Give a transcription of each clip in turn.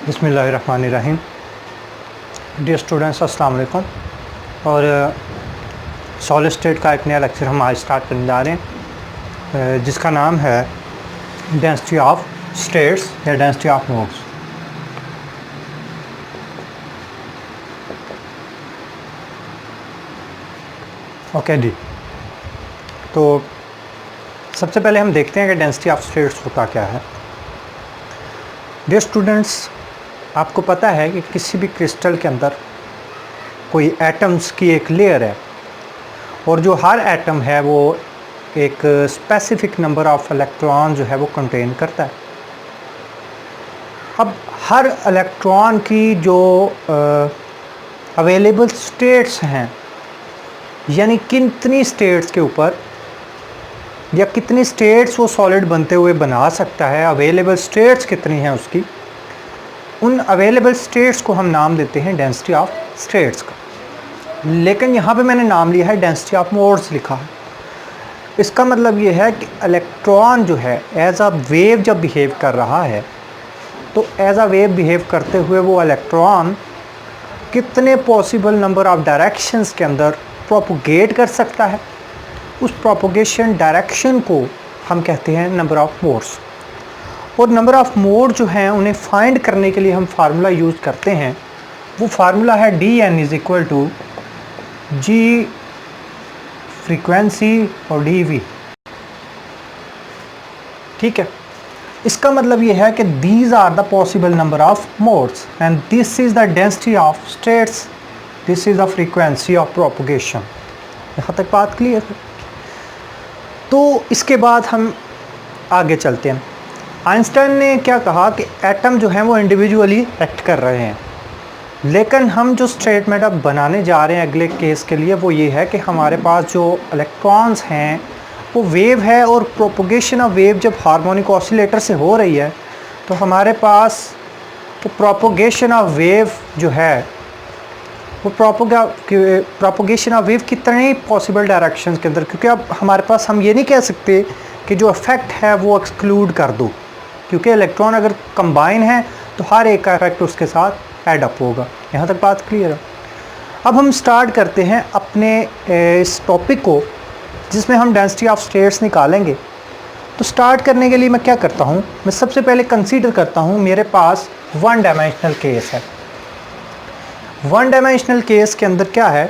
बिस्मिल्लाहिर्रहमानिर्रहीम। Dear students, अस्सलाम वालेकुम। और सॉलिड स्टेट का एक नया लेक्चर हम आज स्टार्ट करने जा रहे हैं, जिसका नाम है डेंसिटी ऑफ स्टेट्स या डेंसिटी ऑफ मोड्स। ओके जी, तो सबसे पहले हम देखते हैं कि डेंसिटी ऑफ स्टेट्स होता क्या है। डियर स्टूडेंट्स, आपको पता है कि किसी भी क्रिस्टल के अंदर कोई एटम्स की एक लेयर है और जो हर एटम है वो एक स्पेसिफिक नंबर ऑफ इलेक्ट्रॉन जो है वो कंटेन करता है। अब हर इलेक्ट्रॉन की जो अवेलेबल स्टेट्स हैं, यानी कितनी स्टेट्स के ऊपर या कितनी स्टेट्स वो सॉलिड बनते हुए बना सकता है, अवेलेबल स्टेट्स कितनी हैं उसकी, उन अवेलेबल स्टेट्स को हम नाम देते हैं डेंसिटी ऑफ स्टेट्स का। लेकिन यहाँ पे मैंने नाम लिया है डेंसिटी ऑफ मोड्स लिखा है। इसका मतलब ये है कि इलेक्ट्रॉन जो है एज अ वेव जब बिहेव कर रहा है, तो एज अ वेव बिहेव करते हुए वो इलेक्ट्रॉन कितने पॉसिबल नंबर ऑफ डायरेक्शंस के अंदर प्रोपोगेट कर सकता है, उस प्रोपोगेशन डायरेक्शन को हम कहते हैं नंबर ऑफ मोड्स। और नंबर ऑफ़ मोड जो हैं उन्हें फाइंड करने के लिए हम फार्मूला यूज़ करते हैं। वो फार्मूला है dN = G फ्रीक्वेंसी और dV। ठीक है, इसका मतलब ये है कि these are the possible number of modes and this is the density of states, this is the frequency of propagation. यहाँ तक बात क्लियर है? तो इसके बाद हम आगे चलते हैं। आइंस्टाइन ने क्या कहा कि एटम जो हैं वो इंडिविजुअली एक्ट कर रहे हैं, लेकिन हम जो स्टेटमेंट अब बनाने जा रहे हैं अगले केस के लिए वो ये है कि हमारे पास जो इलेक्ट्रॉन्स हैं वो वेव है, और प्रोपोगेशन ऑफ वेव जब हार्मोनिक ऑसिलेटर से हो रही है तो हमारे पास तो प्रोपोगेशन ऑफ वेव जो है वो प्रोपोगेशन ऑफ वेव कितने पॉसिबल डायरेक्शंस के अंदर, क्योंकि अब हमारे पास हम ये नहीं कह सकते कि जो इफ़ेक्ट है वो एक्सक्लूड कर दो, क्योंकि इलेक्ट्रॉन अगर कंबाइन है तो हर एक का इफेक्ट उसके साथ ऐड अप होगा। यहाँ तक बात क्लियर है? अब हम स्टार्ट करते हैं अपने इस टॉपिक को जिसमें हम डेंसिटी ऑफ स्टेट्स निकालेंगे। तो स्टार्ट करने के लिए मैं क्या करता हूँ, मैं सबसे पहले कंसीडर करता हूँ मेरे पास वन डायमेंशनल केस है। वन डायमेंशनल केस के अंदर क्या है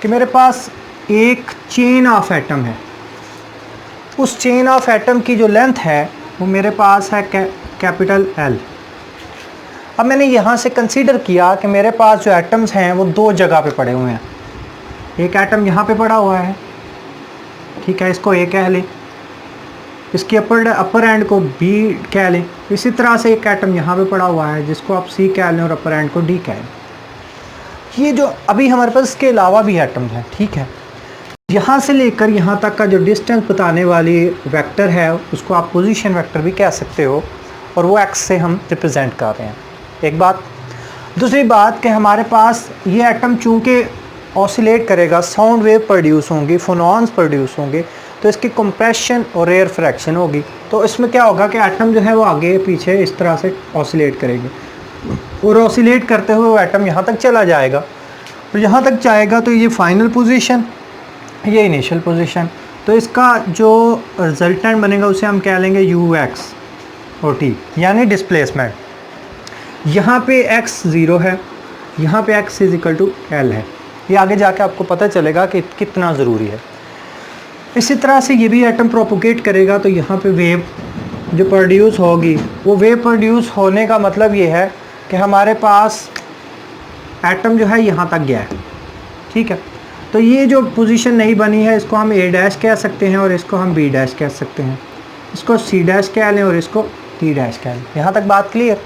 कि मेरे पास एक चेन ऑफ एटम है। उस चेन ऑफ एटम की जो लेंथ है वो मेरे पास है कैपिटल L। अब मैंने यहाँ से कंसीडर किया कि मेरे पास जो एटम्स हैं वो दो जगह पे पड़े हुए हैं। एक एटम यहाँ पे पड़ा हुआ है, ठीक है, इसको A कह लें, इसकी अपर एंड को B कह लें। इसी तरह से एक एटम यहाँ पे पड़ा हुआ है जिसको आप C कह लें और अपर एंड को D कह लें। ये जो अभी हमारे पास इसके अलावा भी एटम्स हैं, ठीक है। यहाँ से लेकर यहाँ तक का जो डिस्टेंस बताने वाली वेक्टर है उसको आप पोजीशन वेक्टर भी कह सकते हो, और वो एक्स से हम रिप्रेजेंट कर रहे हैं। एक बात। दूसरी बात कि हमारे पास ये एटम चूँकि ऑसिलेट करेगा, साउंड वेव प्रोड्यूस होंगी, फोनॉन्स प्रोड्यूस होंगे, तो इसकी कंप्रेशन और रेयर फ्रैक्शन होगी। तो इसमें क्या होगा कि एटम जो है वो आगे पीछे इस तरह से ऑसिलेट करेंगे, और ऑसिलेट करते हुए वो एटम यहाँ तक चला जाएगा, और यहाँ तक जाएगा तो ये फाइनल पोजीशन, ये इनिशियल पोजीशन। तो इसका जो रिजल्टेंट बनेगा उसे हम कह लेंगे UX और T, यानी डिस्प्लेसमेंट। यहाँ पे X 0 है, यहाँ पे X = L है। ये आगे जाके आपको पता चलेगा कि कितना ज़रूरी है। इसी तरह से ये भी एटम प्रोपोगेट करेगा, तो यहाँ पे वेव जो प्रोड्यूस होगी, वो वेव प्रोड्यूस होने का मतलब ये है कि हमारे पास एटम जो है यहाँ तक गया है, ठीक है। तो ये जो पोजीशन नहीं बनी है इसको हम A' कह सकते हैं, और इसको हम B' कह सकते हैं, इसको C' कह लें और इसको D' कह लें। यहाँ तक बात क्लियर?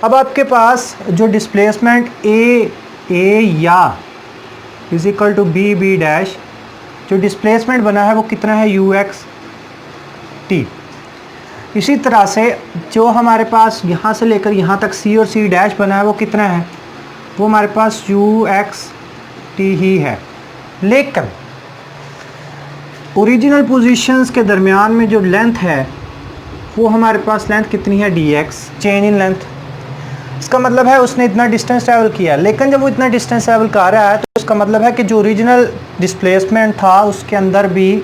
अब आपके पास जो डिस्प्लेसमेंट A या = B, जो डिस्प्लेसमेंट बना है वो कितना है, UX T। इसी तरह से जो हमारे पास यहाँ से लेकर यहाँ तक C और C' बना है वो कितना है, वो हमारे पास UX T ही है। लेकिन ओरिजिनल पोजीशंस के दरमियान में जो लेंथ है वो हमारे पास लेंथ कितनी है, dx, चेंज इन लेंथ। इसका मतलब है उसने इतना डिस्टेंस ट्रैवल किया, लेकिन जब वो इतना डिस्टेंस ट्रैवल कर रहा है तो इसका मतलब है कि जो ओरिजिनल डिस्प्लेसमेंट था उसके अंदर भी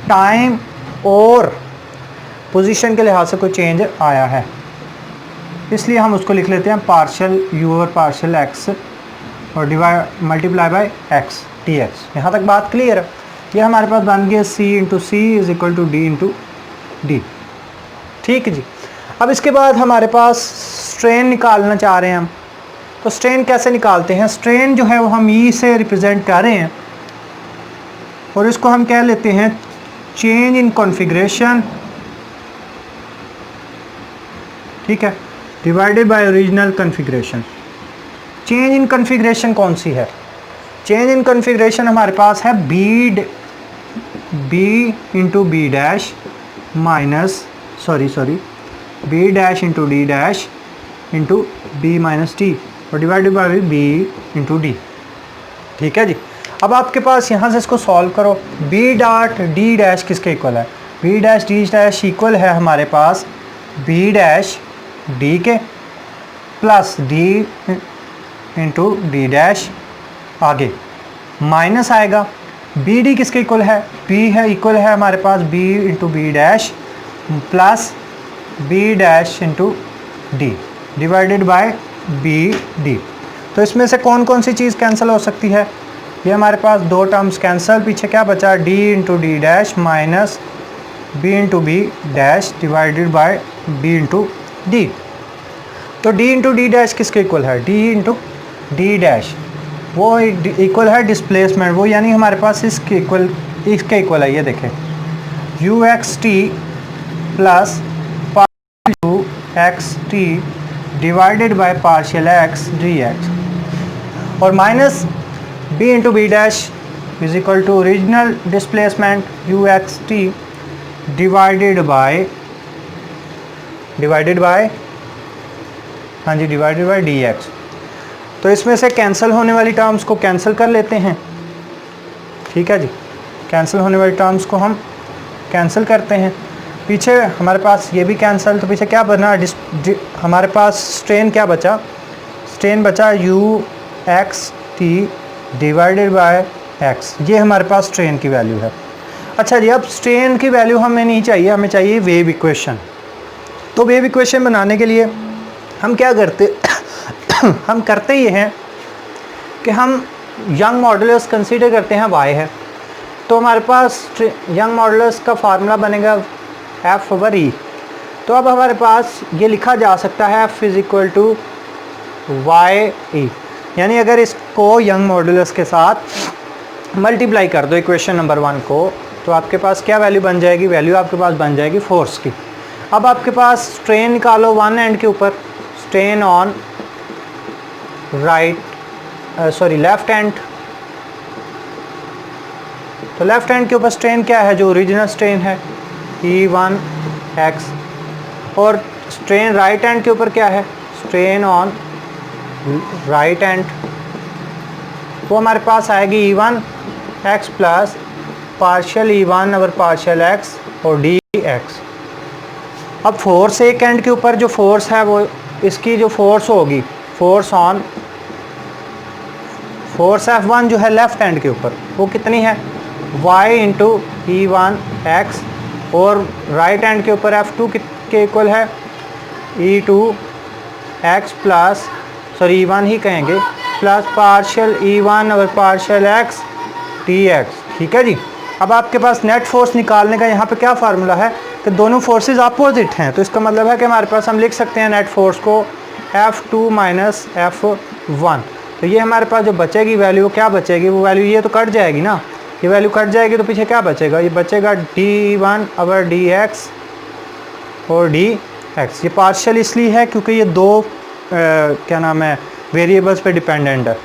टाइम और पोजीशन के लिहाज से कोई चेंज आया है, इसलिए हम उसको लिख लेते हैं पार्शियल यू और पार्शियल एक्स और divide multiply by x D x. यहाँ तक बात क्लियर है। ये हमारे पास बन गया C into C is equal to D into D. ठीक है जी। अब इसके बाद हमारे पास स्ट्रेन निकालना चाह रहे हैं हम, तो स्ट्रेन कैसे निकालते हैं? स्ट्रेन जो है वो हम ई से रिप्रेजेंट कर रहे हैं और इसको हम कह लेते हैं चेंज इन कॉन्फ़िगरेशन, ठीक है, divided by original configuration. Change in configuration कौन सी है? चेंज इन कॉन्फ़िगरेशन हमारे पास है B into B dash minus B dash into D dash into B minus T और divided by B into D. ठीक है जी। अब आपके पास यहाँ से इसको सॉल्व करो। बी डॉट डी डैश किसके इक्वल है? B dash D dash equal है हमारे पास बी डैश डी के plus D into D dash, आगे माइनस आएगा। बी डी किसके इक्वल है? बी है इक्वल है हमारे पास B into B dash plus B dash into D divided by B D. तो इसमें से कौन कौन सी चीज़ कैंसिल हो सकती है? ये हमारे पास दो टर्म्स कैंसिल, पीछे क्या बचा? D into D dash minus B into B dash divided by B into D. तो डी इंटू डी डैश किसके इक्वल है? डी इंटू डी डैश वो इक्वल है डिस्प्लेसमेंट, वो यानी हमारे पास इसके इक्वल है। ये देखें U X T plus U X T divided by partial X D X और minus B into B dash is equal to original displacement U X T divided bye D x. तो इसमें से cancel होने वाली terms को cancel कर लेते हैं। ठीक है जी। कैंसिल होने वाली टर्म्स को हम कैंसिल करते हैं। पीछे हमारे पास ये भी कैंसिल, तो पीछे क्या बना? हमारे पास स्ट्रेन क्या बचा? स्ट्रेन बचा you X T divided bye x. ये हमारे पास स्ट्रेन की वैल्यू है। अच्छा जी, अब स्ट्रेन की वैल्यू हमें नहीं चाहिए, हमें चाहिए वेव इक्वेशन। तो वेव इक्वेशन बनाने के लिए हम क्या करते हम करते ये हैं कि हम यंग मॉडुलस कंसीडर करते हैं y है, तो हमारे पास यंग मॉडुलस का फार्मूला बनेगा f ओवर e। तो अब हमारे पास ये लिखा जा सकता है f is equal to Y E, यानी अगर इसको यंग मॉडुलस के साथ मल्टीप्लाई कर दो इक्वेशन नंबर 1 को, तो आपके पास क्या वैल्यू बन जाएगी? वैल्यू आपके पास बन जाएगी फोर्स की। अब आपके पास स्ट्रेन निकालो वन एंड के ऊपर, स्ट्रेन ऑन लेफ्ट हैंड। तो लेफ्ट हैंड के ऊपर स्ट्रेन क्या है? जो ओरिजिनल स्ट्रेन है E1x। और स्ट्रेन राइट हैंड के ऊपर क्या है? स्ट्रेन ऑन राइट हैंड, वो हमारे पास आएगी E1x plus partial E1 over partial x और dx। अब फोर्स एक एंड के ऊपर जो फोर्स है वो इसकी जो फोर्स होगी, फोर्स F1 जो है लेफ्ट हैंड के ऊपर, वो कितनी है? y into E1x। और राइट हैंड के ऊपर F2 के इक्वल है E2x प्लस E1 ही कहेंगे प्लस पार्शियल E1 और पार्शियल x dx। ठीक है जी। अब आपके पास नेट फोर्स निकालने का यहाँ पे क्या फार्मूला है कि दोनों फोर्सेस अपोजिट हैं, तो इसका मतलब है कि हमारे पास हम लिख सकते हैं नेट फोर्स को F2 माइनस F1। तो ये हमारे पास जो बचेगी वैल्यू, क्या बचेगी? वो वैल्यू ये तो कट जाएगी ना, ये वैल्यू कट जाएगी, तो पीछे क्या बचेगा? ये बचेगा D1 ओवर dx और dx। ये पार्शियल इसलिए है क्योंकि ये दो क्या नाम है वेरिएबल्स पे डिपेंडेंट है।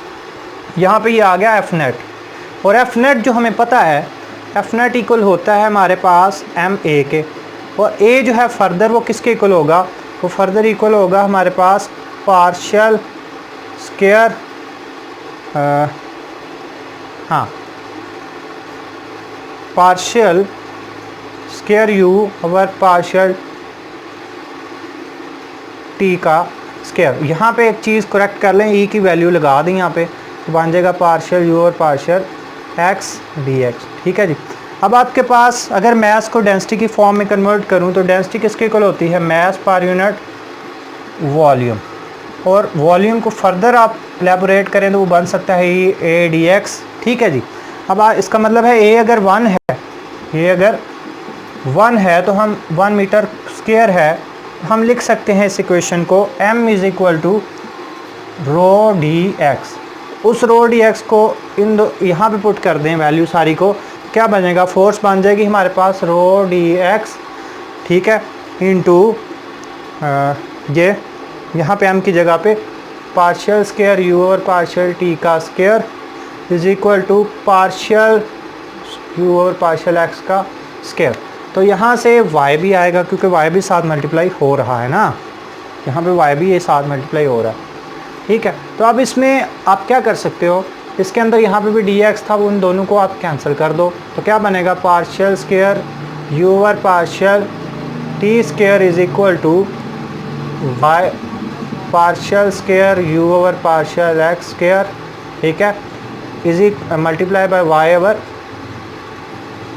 यहाँ पे ये आ गया F नेट, और F नेट जो हमें पता है F नेट इक्वल होता है हमारे पास MA के, और A जो है फर्दर वो किसके इक्वल होगा? वो फर्दर इक्वल होगा हमारे पास partial square partial square U over partial T का स्क्वायर। यहाँ पे एक चीज़ करेक्ट कर लें, ई की वैल्यू लगा दें यहाँ पे, तो बन जाएगा पार्शियल यू और पार्शियल एक्स डी एक्स। ठीक है जी। अब आपके पास अगर मैथ को डेंसिटी की फॉर्म में कन्वर्ट करूँ तो डेंसिटी किसके इक्वल होती है, मैथ पर यूनिट वॉल्यूम। और वॉल्यूम को फर्दर आप एलेबोरेट करें तो वो बन सकता है ए डी एक्स। ठीक है जी। अब इसका मतलब है ए अगर 1 है, ए अगर 1 है तो हम 1 मीटर स्क्वायर है, हम लिख सकते हैं इस इक्वेशन को m is equal to rho d x. उस रो डी एक्स को इन दो यहाँ पे पुट कर दें वैल्यू सारी को, क्या बनेगा, फोर्स बन जाएगी हमारे पास रो डी एक्स। ठीक है, इनटू ये यहाँ पे m की जगह पे पार्शियल स्क्वायर u और पार्शियल t का square is equal to partial u और पार्शियल x का स्क्वायर। तो यहाँ से y भी आएगा क्योंकि y भी साथ मल्टीप्लाई हो रहा है ना, यहाँ पे y भी ये साथ मल्टीप्लाई हो रहा है। ठीक है, तो अब इसमें आप क्या कर सकते हो, इसके अंदर यहाँ पे भी dx था, उन दोनों को आप कैंसिल कर दो, तो क्या बनेगा, पार्शियल स्क्वायर u और partial t square is equal to y partial square u over partial x square. ठीक है, is multiply by y over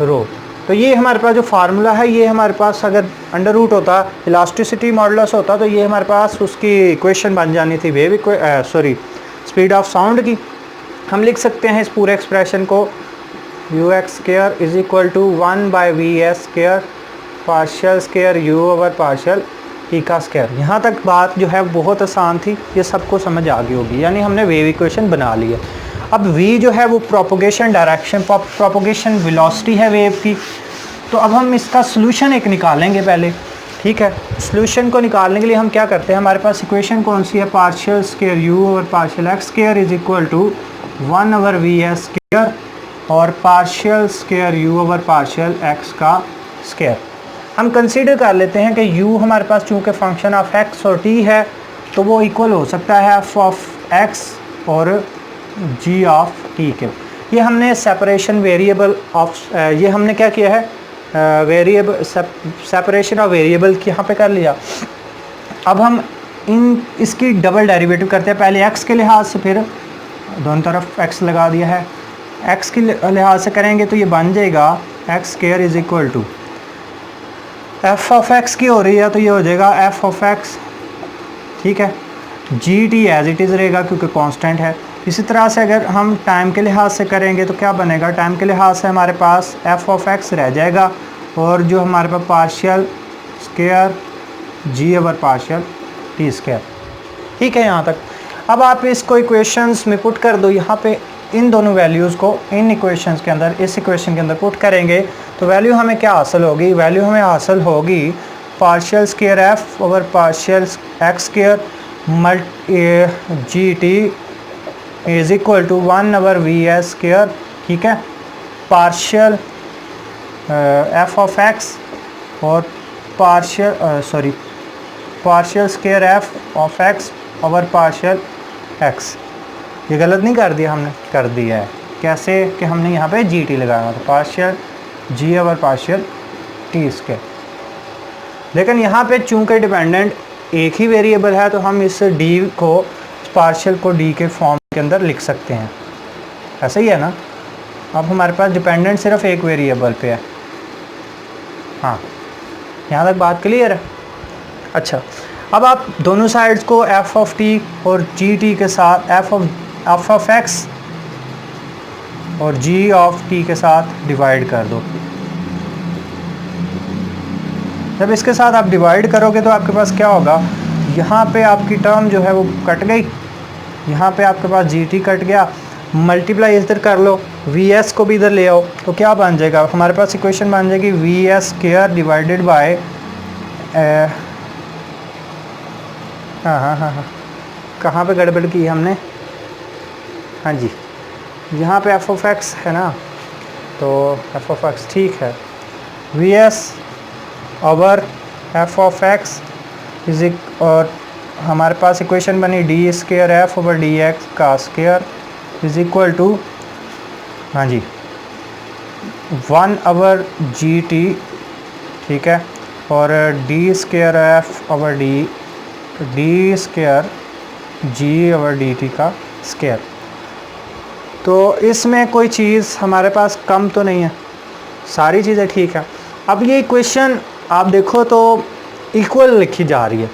rho. तो ये हमारे पास जो फार्मूला है, ये हमारे पास अगर अंडर रूट होता, इलास्टिसिटी मॉडुलस होता, तो ये हमारे पास उसकी इक्वेशन बन जानी थी wave sorry speed of sound की। हम लिख सकते हैं इस पूरे एक्सप्रेशन को u x square is equal to 1 by v S square partial square u over partial t का स्क्वायर। यहाँ तक बात जो है बहुत आसान थी, ये सबको समझ आ गई होगी, यानी हमने वेव इक्वेशन बना ली है। अब v जो है वो प्रोपोगेशन डायरेक्शन, प्रोपोगेशन वेलोसिटी है वेव की। तो अब हम इसका सोल्यूशन एक निकालेंगे पहले। ठीक है, सोल्यूशन को निकालने के लिए हम क्या करते हैं, हमारे पास इक्वेशन कौन सी है, partial square u over partial x square is equal to 1 over V S square और partial square u over partial x का स्क्वायर। हम कंसीडर कर लेते हैं कि u हमारे पास चूँकि फंक्शन ऑफ x और t है, तो वो इक्वल हो सकता है f ऑफ x और g ऑफ t के। ये हमने सेपरेशन वेरिएबल ऑफ ये हमने क्या किया है, वेरिएबल सेपरेशन ऑफ वेरिएबल यहाँ पे कर लिया। अब हम इसकी डबल डेरिवेटिव करते हैं, पहले x के लिहाज से, फिर दोनों तरफ x लगा दिया है। x के लिहाज से करेंगे तो ये बन जाएगा x square is equal to f of x की हो रही है, तो ये हो जाएगा f ऑफ x। ठीक है, G T as it is रहेगा क्योंकि कांस्टेंट है। इसी तरह से अगर हम टाइम के लिहाज से करेंगे तो क्या बनेगा, टाइम के लिहाज से हमारे पास f ऑफ x रह जाएगा और जो हमारे पास partial square g over partial t square. ठीक है यहाँ तक। अब आप इसको इक्वेशंस में पुट कर दो, यहाँ पे इन दोनों वैल्यूज़ को इन इक्वेशंस के अंदर, इस इक्वेशन के अंदर पुट करेंगे तो वैल्यू हमें क्या हासिल होगी, वैल्यू हमें हासिल होगी partial square f over partial x square G T is equal to 1 over V S square. ठीक है, पार्शियल f ऑफ x और partial partial square f of x over partial x। ये गलत नहीं कर दिया, हमने कर दिया है कैसे कि हमने यहाँ पे जी टी लगाया था, partial g over partial t square. लेकिन यहाँ पे चूँकि डिपेंडेंट एक ही वेरिएबल है तो हम इस d को, पार्शियल को d के फॉर्म के अंदर लिख सकते हैं, ऐसा ही है ना। अब हमारे पास डिपेंडेंट सिर्फ एक वेरिएबल पे है। हाँ, यहाँ तक बात क्लियर है। अच्छा, अब आप दोनों साइड्स को f ऑफ t और gt के साथ f ऑफ x और g ऑफ t के साथ डिवाइड कर दो। जब इसके साथ आप डिवाइड करोगे तो आपके पास क्या होगा, यहाँ पे आपकी टर्म जो है वो कट गई, यहाँ पे आपके पास gt कट गया, मल्टीप्लाई इधर कर लो, vs को भी इधर ले आओ, तो क्या बन जाएगा, हमारे पास इक्वेशन बन जाएगी vs स्क्वायर डिवाइडेड बाय हाँ कहाँ पे गड़बड़ की हमने, हाँ जी यहाँ पे f ऑफ x है ना, तो f ऑफ x ठीक है, vs over f of x is और हमारे पास इक्वेशन बनी D square f over D x का स्क्वायर इज इक्वल टू, हाँ जी 1 ओवर जी टी। ठीक है, और D square f over D D square G over D T का स्क्वायर। तो इसमें कोई चीज़ हमारे पास कम तो नहीं है, सारी चीज़ें ठीक है। अब ये इक्वेशन आप देखो तो इक्वल लिखी जा रही है,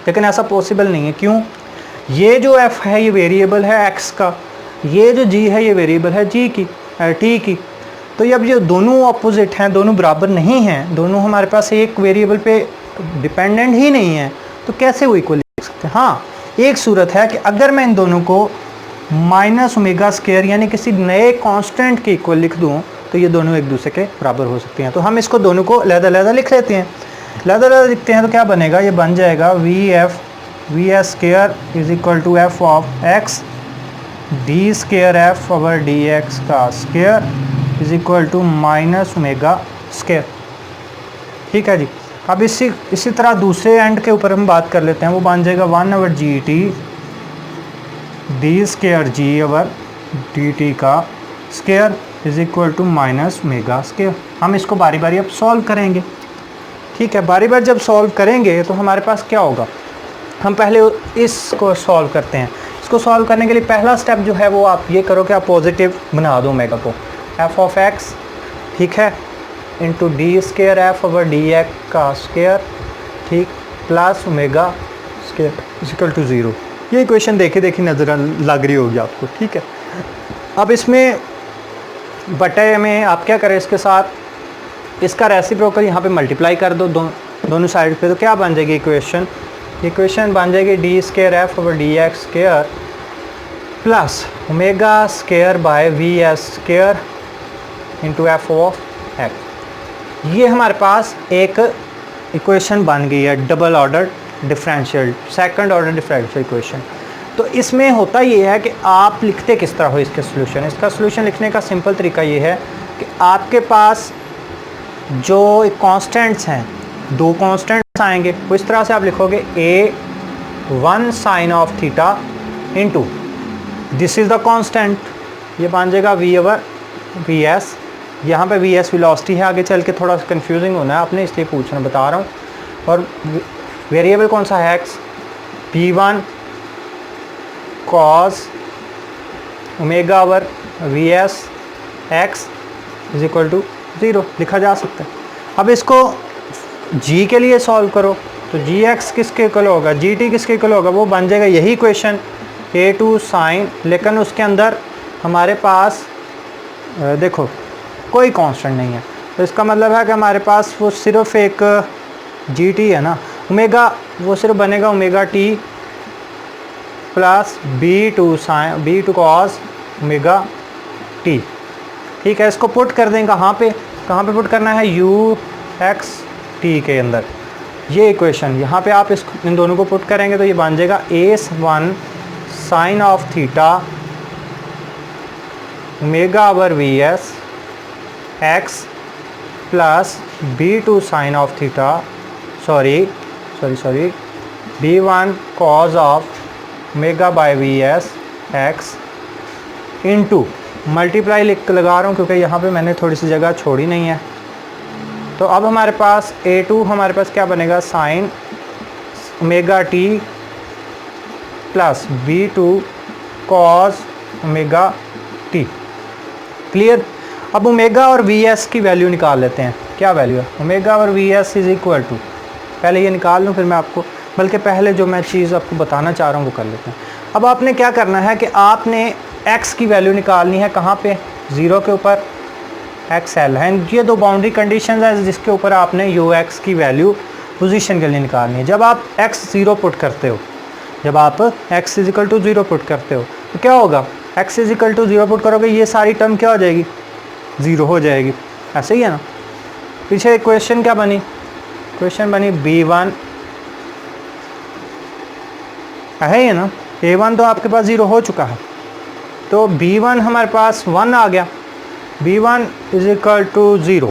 लेकिन ऐसा पॉसिबल नहीं है। क्यों? ये जो f है ये वेरिएबल है x का, ये जो g है ये वेरिएबल है g की t की। तो अब ये दोनों ऑपोजिट हैं, दोनों बराबर नहीं हैं, दोनों हमारे पास एक वेरिएबल पे डिपेंडेंट ही नहीं है, तो कैसे वो इक्वल लिख सकते हैं? हाँ, एक सूरत है कि अगर मैं इन दोनों को माइनस ओमेगा स्क्वायर यानी किसी नए कांस्टेंट के इक्वल लिख दूं तो ये दोनों एक दूसरे के बराबर हो सकते हैं। तो हम इसको दोनों को अलग-अलग लिख लेते हैं। अलग-अलग लिखते हैं तो क्या बनेगा? ये बन जाएगा V S square is equal to F of X D square F over D x का square is equal to minus omega square. ठीक है जी। अब इसी तरह दूसरे एंड के ऊपर हम बात कर लेते हैं, वो बन जाएगा 1 over G T D square G over D T का square is equal to minus omega square. हम इसको बारी बारी अब सॉल्व करेंगे। ठीक है, बारी बारी जब सॉल्व करेंगे तो हमारे पास क्या होगा? हम पहले इसको सॉल्व करते हैं। इसको सॉल्व करने के लिए पहला स्टेप जो है वो आप ये करो कि आप पॉजिटिव बना दो ओमेगा को, एफ ऑफ एक्स, ठीक है, into d square F over D x का स्क्वायर, ठीक, plus omega square is equal to 0। ये इक्वेशन देखी नज़र लग रही होगी आपको। ठीक है, अब इसमें बटे में आप क्या करें, इसके साथ इसका रेसिप्रोकल यहाँ पे मल्टीप्लाई कर दो दोनों साइड पे, तो क्या बन जाएगी इक्वेशन बन जाएगी D square F over D x square plus omega square by v S square into F of x. ये हमारे पास एक इक्वेशन बन गई है double order differential, second order differential equation. तो इसमें होता ये है कि आप लिखते किस तरह हो इसके सोल्यूशन। इसका सोल्यूशन लिखने का सिंपल तरीका ये है कि आपके पास जो कांस्टेंट्स हैं, दो कांस्टेंट्स आएंगे, वो इस तरह से आप लिखोगे a1 sine of theta into this is the constant, ये बन जाएगा v ओवर वी एस। यहाँ पे वी एस वेलोसिटी है, आगे चल के थोड़ा सा कन्फ्यूजिंग होना है आपने, इसलिए पूछना बता रहा हूँ। और वेरिएबल कौन सा है? x, p1 cos omega over we s x is equal to 0 लिखा जा सकता है। अब इसको g के लिए सॉल्व करो तो gx किसके इक्वल होगा, gt किसके इक्वल होगा? वो बन जाएगा यही इक्वेशन a2 साइन, लेकिन उसके अंदर हमारे पास देखो कोई कांस्टेंट नहीं है, तो इसका मतलब है कि हमारे पास वो सिर्फ एक gt है ना, ओमेगा वो सिर्फ बनेगा omega t plus b2 cos omega t। ठीक है, इसको पुट कर दें कहाँ पे पुट करना है? u x t के अंदर। ये इक्वेशन यहाँ पे आप इन दोनों को पुट करेंगे तो ये बन जाएगा a1 sine of theta omega over we s x plus b2 sine of theta sorry b1 cos of omega by v s x into multiply लगा रहा हूँ क्योंकि यहाँ पे मैंने थोड़ी सी जगह छोड़ी नहीं है। तो अब हमारे पास a2 हमारे पास क्या बनेगा? Sine omega t plus b2 cos omega t। Clear? अब ओमेगा और वी एस की वैल्यू निकाल लेते हैं। क्या वैल्यू है? ओमेगा और v s is equal to, पहले ये निकाल लूँ फिर मैं आपको, बल्कि पहले जो मैं चीज़ आपको बताना चाह रहा हूँ वो कर लेते हैं। अब आपने क्या करना है कि आपने x की वैल्यू निकालनी है कहाँ पे? 0 के ऊपर, एक्स एल है। ये दो बाउंड्री कंडीशंस है जिसके ऊपर आपने यू एक्स की वैल्यू पोजीशन के लिए निकालनी है। जब आप x 0 पुट करते हो, जब आप x is equal to 0 put करते हो तो क्या होगा? x is equal to 0 put करोगे, ये सारी टर्म क्या हो जाएगी? 0 हो जाएगी। ऐसे ही है ना? पीछे इक्वेशन क्या बनी? इक्वेशन बनी b1 है ना, a1 तो आपके पास 0 हो चुका है, तो b1 हमारे पास 1 आ गया, b1 इज इक्वल टू 0।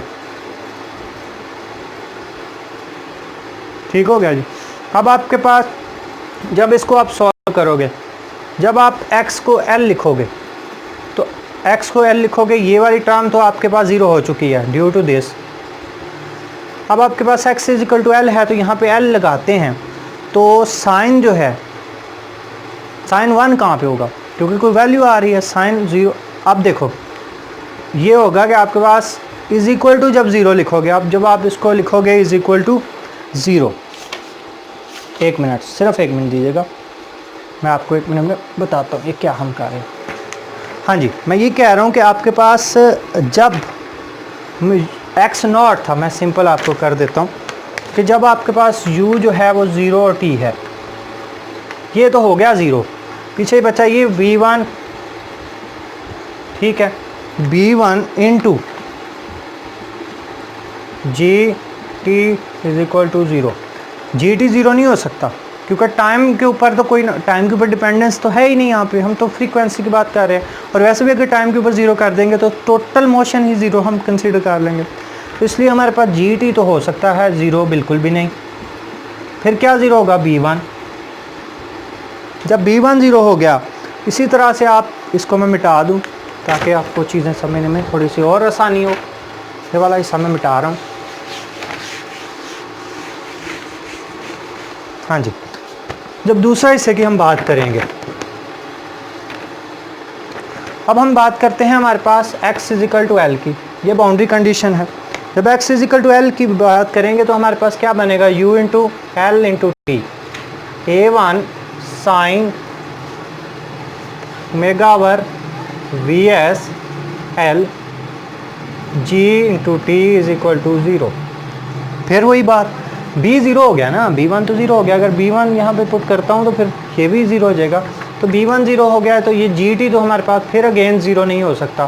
ठीक हो गया जी। अब आपके पास जब इसको आप सॉल्व करोगे, जब आप x को l लिखोगे तो x को l लिखोगे, ये वाली टर्म तो आपके पास 0 हो चुकी है ड्यू टू दिस। अब आपके पास x is equal to l है तो यहाँ पे l लगाते हैं, तो साइन जो है, साइन 1 कहाँ पे होगा, क्योंकि कोई वैल्यू आ रही है, साइन 0। अब देखो ये होगा कि आपके पास इज इक्वल टू जब 0 लिखोगे, अब जब आप इसको लिखोगे इज इक्वल टू 0, 1 मिनट, सिर्फ 1 मिनट दीजिएगा, मैं आपको 1 मिनट में बताता हूँ ये क्या हम कर रहे हैं। हाँ जी, मैं ये कह रहा हूँ कि आपके पास जब x नॉट था, मैं सिंपल आपको कर देता हूँ कि जब आपके पास u जो है वो 0 और t है, ये तो हो गया 0, पीछे ही बचा ये v1, ठीक है, v1 into g T is equal to 0। G t 0 नहीं हो सकता क्योंकि टाइम के ऊपर तो कोई, टाइम के ऊपर डिपेंडेंस तो है ही नहीं, यहाँ पे हम तो फ्रीक्वेंसी की बात कर रहे हैं, और वैसे भी अगर टाइम के ऊपर 0 कर देंगे तो टोटल मोशन ही 0 हम कंसीडर कर लेंगे, तो इसलिए हमारे पास जी टी तो हो सकता है, 0 बिल्कुल भी नहीं। फिर क्या 0 होगा, b1। जब b1 0 हो गया, इसी तरह से आप इसको मैं मिटा दूँ ताकि आपको चीज़ें समझने में थोड़ी सी और आसानी हो। ये वाला हिस्सा मैं मिटा रहा हूँ। हाँ जी, जब दूसरा हिस्से की हम बात करेंगे, अब हम बात करते हैं हमारे पास x इजिकल टू एल की, ये बाउंड्री कंडीशन है। जब x इजिकल टू एल की बात करेंगे तो हमारे पास क्या बनेगा, u into l into t, a1 sine omega over we s l g into t is equal to 0। फिर वही बात, b 0 हो गया ना, b1 तो 0 हो गया, अगर b1 यहाँ पे पुट करता हूँ तो फिर ये भी 0 हो जाएगा, तो b1 0 हो गया है, तो ये gt तो हमारे पास फिर अगेन 0 नहीं हो सकता,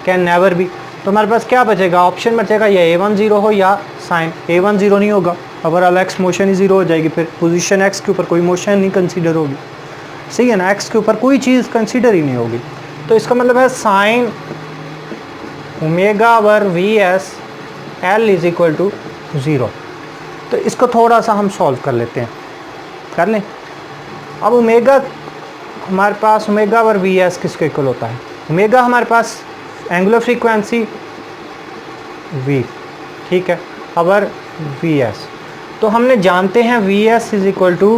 कैन नेवर भी। तो हमारे पास क्या बचेगा, ऑप्शन बचेगा या a1 0 हो या साइन, a1 0 नहीं होगा, ओवरऑल x मोशन ही 0 हो जाएगी, फिर पोजीशन x के ऊपर कोई मोशन नहीं कंसीडर होगी, सही है ना, x के ऊपर कोई चीज़ कंसीडर ही नहीं होगी। तो इसका मतलब है sine omega over we s l is equal to 0। तो इसको थोड़ा सा हम सॉल्व कर लेते हैं, कर लें। अब ओमेगा हमारे पास, ओमेगा ओवर वी एस किसके इक्वल होता है, ओमेगा हमारे पास एंगुलर फ्रीक्वेंसी v, ठीक है, ओवर वी एस। तो हमने जानते हैं v s is equal to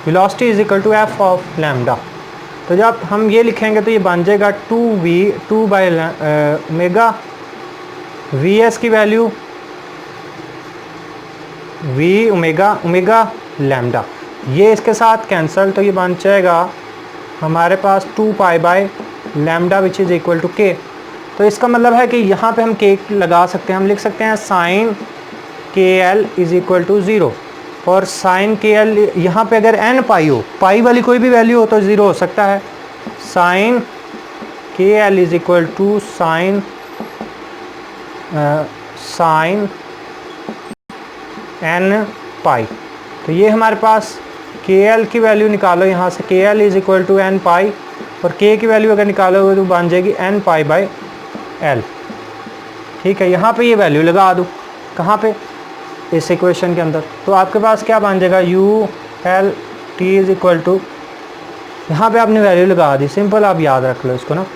velocity is equal to F of lambda, तो जब हम ये लिखेंगे तो ये बन जाएगा 2 बाई ओमेगा वी एस की वैल्यू v ओमेगा लैम्डा, ये इसके साथ कैंसल, तो ये बन जाएगा हमारे पास 2 pi by lambda which is equal to k। तो इसका मतलब है कि यहाँ पे हम k लगा सकते हैं, हम लिख सकते हैं sign k l is equal to 0, और साइन के एल यहाँ पर अगर n पाई हो, पाई वाली कोई भी वैल्यू हो तो 0 हो सकता है, sine k l is equal to sine n pi. तो ये हमारे पास के एल की वैल्यू निकालो, यहाँ से k l is equal to n pi, और k की वैल्यू अगर निकालोगे तो बन जाएगी n पाई बाई l, ठीक है। यहाँ पे ये वैल्यू लगा दो, कहाँ पे, इस इक्वेशन के अंदर, तो आपके पास क्या बन जाएगा, u l t is equal to, यहाँ पे आपने वैल्यू लगा दी, सिंपल, आप याद रख लो इसको ना।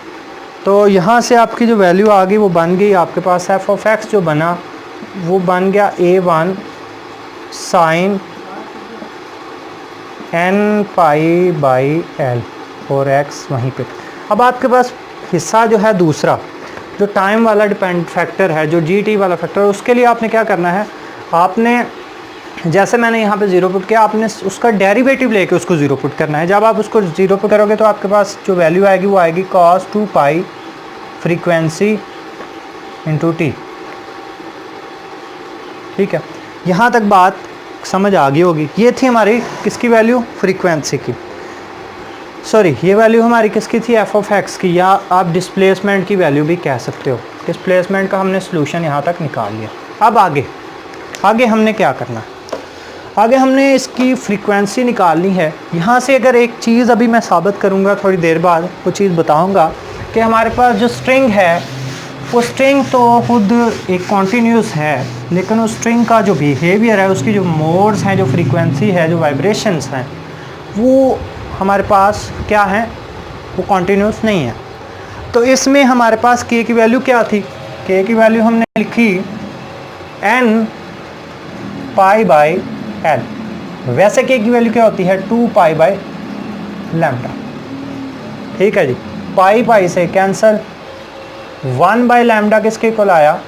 तो यहाँ से आपकी जो वैल्यू आ गई वो बन गई आपके पास f ऑफ x जो बना वो बन गया a1 sine n pi by l और x वहीं पे। अब आपके पास हिस्सा जो है दूसरा, जो टाइम वाला डिपेंड फैक्टर है, जो gt वाला फैक्टर, उसके लिए आपने क्या करना है, आपने जैसे मैंने यहाँ पे 0 पुट किया, आपने उसका डेरिवेटिव लेके उसको 0 पुट करना है। जब आप उसको 0 पुट करोगे तो आपके पास जो वैल्यू आएगी वो आएगी cos 2 pi frequency into T, ठीक है। यहाँ तक बात समझ आ गई होगी। ये थी हमारी किसकी वैल्यू, फ्रीक्वेंसी की, सॉरी ये वैल्यू हमारी किसकी थी, एफ ऑफ एक्स की, या आप डिस्प्लेसमेंट की वैल्यू भी कह सकते हो। डिस्प्लेसमेंट का हमने सोल्यूशन यहाँ तक निकाल लिया। अब आगे हमने क्या करना है, आगे हमने इसकी फ्रीक्वेंसी निकालनी है। यहाँ से अगर एक चीज़ अभी मैं साबित करूँगा, थोड़ी देर बाद वो चीज़ बताऊँगा कि हमारे पास जो स्ट्रिंग है वो स्ट्रिंग तो खुद एक कॉन्टीन्यूस है, लेकिन उस स्ट्रिंग का जो बिहेवियर है, उसकी जो मोड्स हैं, जो फ्रीक्वेंसी है, जो वाइब्रेशंस हैं, वो हमारे पास क्या हैं, वो कॉन्टीन्यूस नहीं है। तो इसमें हमारे पास k की वैल्यू क्या थी, k की वैल्यू हमने लिखी n पाई बाई l, वैसे के की वैल्यू क्या होती है 2 पाई बाय लैम्डा। ठीक है जी, पाई पाई से कैंसल, 1 बाय लैम्डा किसके इक्वल आया,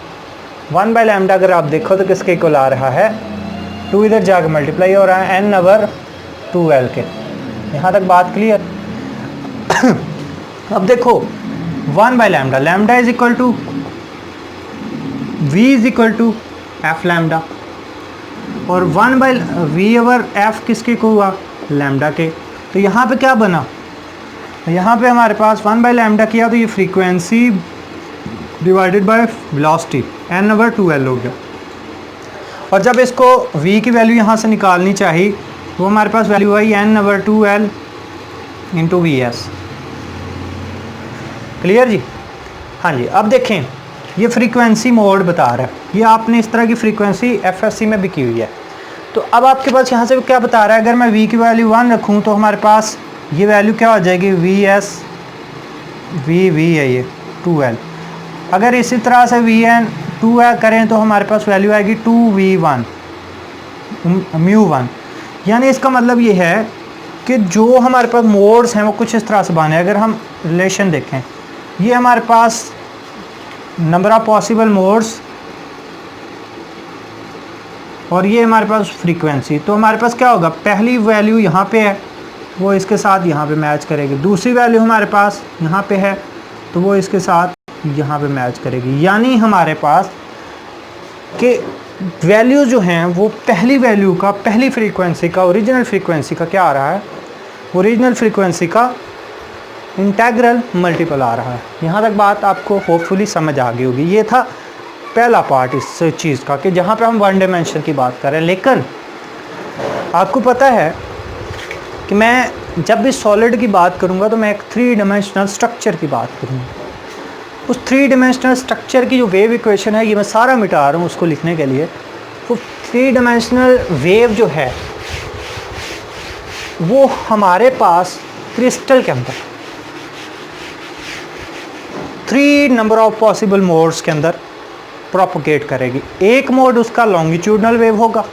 1 बाय लैम्डा अगर आप देखो तो किसके इक्वल आ रहा है, 2 इधर जाकर मल्टीप्लाई हो रहा है n ओवर 2l के। यहाँ तक बात क्लियर। अब देखो 1 by lambda, lambda is equal to v is equal to f lambda, और 1 बाय v ओवर एफ किसके इक्वल हुआ, लैम्डा के। तो यहाँ पे क्या बना, यहाँ पे हमारे पास 1 बाय लैम्डा किया तो ये frequency divided by velocity n over 2l हो गया। और जब इसको v की वैल्यू यहाँ से निकालनी चाहिए तो हमारे पास वैल्यू आई n over 2l into V S. Clear जी। हाँ जी, अब देखें ये फ्रीक्वेंसी मोड बता रहा है, ये आपने इस तरह की फ्रीक्वेंसी एफएससी में भी की हुई है। तो अब आपके पास यहाँ से क्या बता रहा है, अगर मैं v की वैल्यू 1 रखूँ तो हमारे पास ये वैल्यू क्या हो जाएगी, वी एस वी है ये 2l। अगर इसी तरह से वी एन 2 करें तो हमारे पास वैल्यू आएगी 2v1 म्यू 1। यानी इसका मतलब ये है कि जो हमारे पास मोड्स हैं वो कुछ इस तरह से बने। अगर हम रिलेशन देखें, ये हमारे पास नंबर ऑफ पॉसिबल मोड्स और ये हमारे पास फ्रीक्वेंसी, तो हमारे पास क्या होगा, पहली वैल्यू यहाँ पे है वो इसके साथ यहाँ पे मैच करेगी, दूसरी वैल्यू हमारे पास यहाँ पे है तो वो इसके साथ यहाँ पे मैच करेगी। यानी हमारे पास कि वैल्यू जो हैं वो पहली वैल्यू का, पहली फ्रीक्वेंसी का, ओरिजिनल फ्रीक्वेंसी का क्या आ रहा है, ओरिजिनल फ्रीक्वेंसी का इंटेग्रल मल्टीपल आ रहा है। यहाँ तक बात आपको होपफुली समझ आ गई होगी। ये था पहला पार्ट इस चीज़ का कि जहाँ पे हम वन डायमेंशन की बात कर रहे हैं। लेकिन आपको पता है कि मैं जब भी सॉलिड की बात करूँगा तो मैं एक 3 डायमेंशनल स्ट्रक्चर की बात करूँगा। उस 3 डायमेंशनल स्ट्रक्चर की जो वेव इक्वेशन है, ये मैं सारा मिटा रहा हूँ उसको लिखने के लिए। वो 3 डायमेंशनल वेव जो है वो हमारे पास क्रिस्टल के अंदर 3 नंबर ऑफ पॉसिबल मोड्स के अंदर प्रोपोगेट करेगी। एक मोड उसका लॉन्गिट्यूडनल वेव होगा,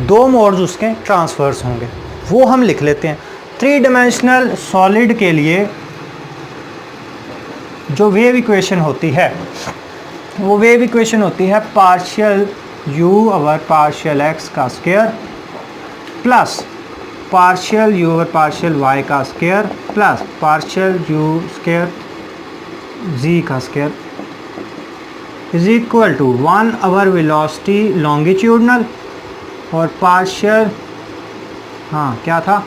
2 मोड्स उसके ट्रांसवर्स होंगे। वो हम लिख लेते हैं। 3 डायमेंशनल सॉलिड के लिए जो वेव इक्वेशन होती है वो वेव इक्वेशन होती है partial u over partial x का square plus partial u over partial y का square plus partial u square z का square is equal to 1 over velocity longitudinal और पार्शियल, हाँ क्या था,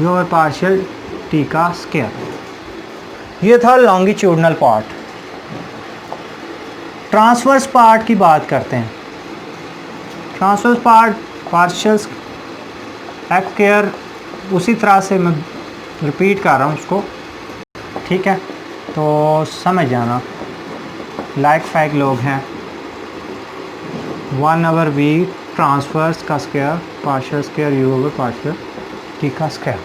u ओवर पार्शियल t का स्क्वायर। ये था लॉन्गिट्यूडनल पार्ट। ट्रांसवर्स पार्ट की बात करते हैं। Transverse part partial x square, उसी तरह से मैं रिपीट कर रहा हूँ उसको, ठीक है, तो समझ जाना। लाइक फैक लोग हैं, 1 ओवर वी ट्रांसवर्स का square partial square u over partial t का स्क्वायर।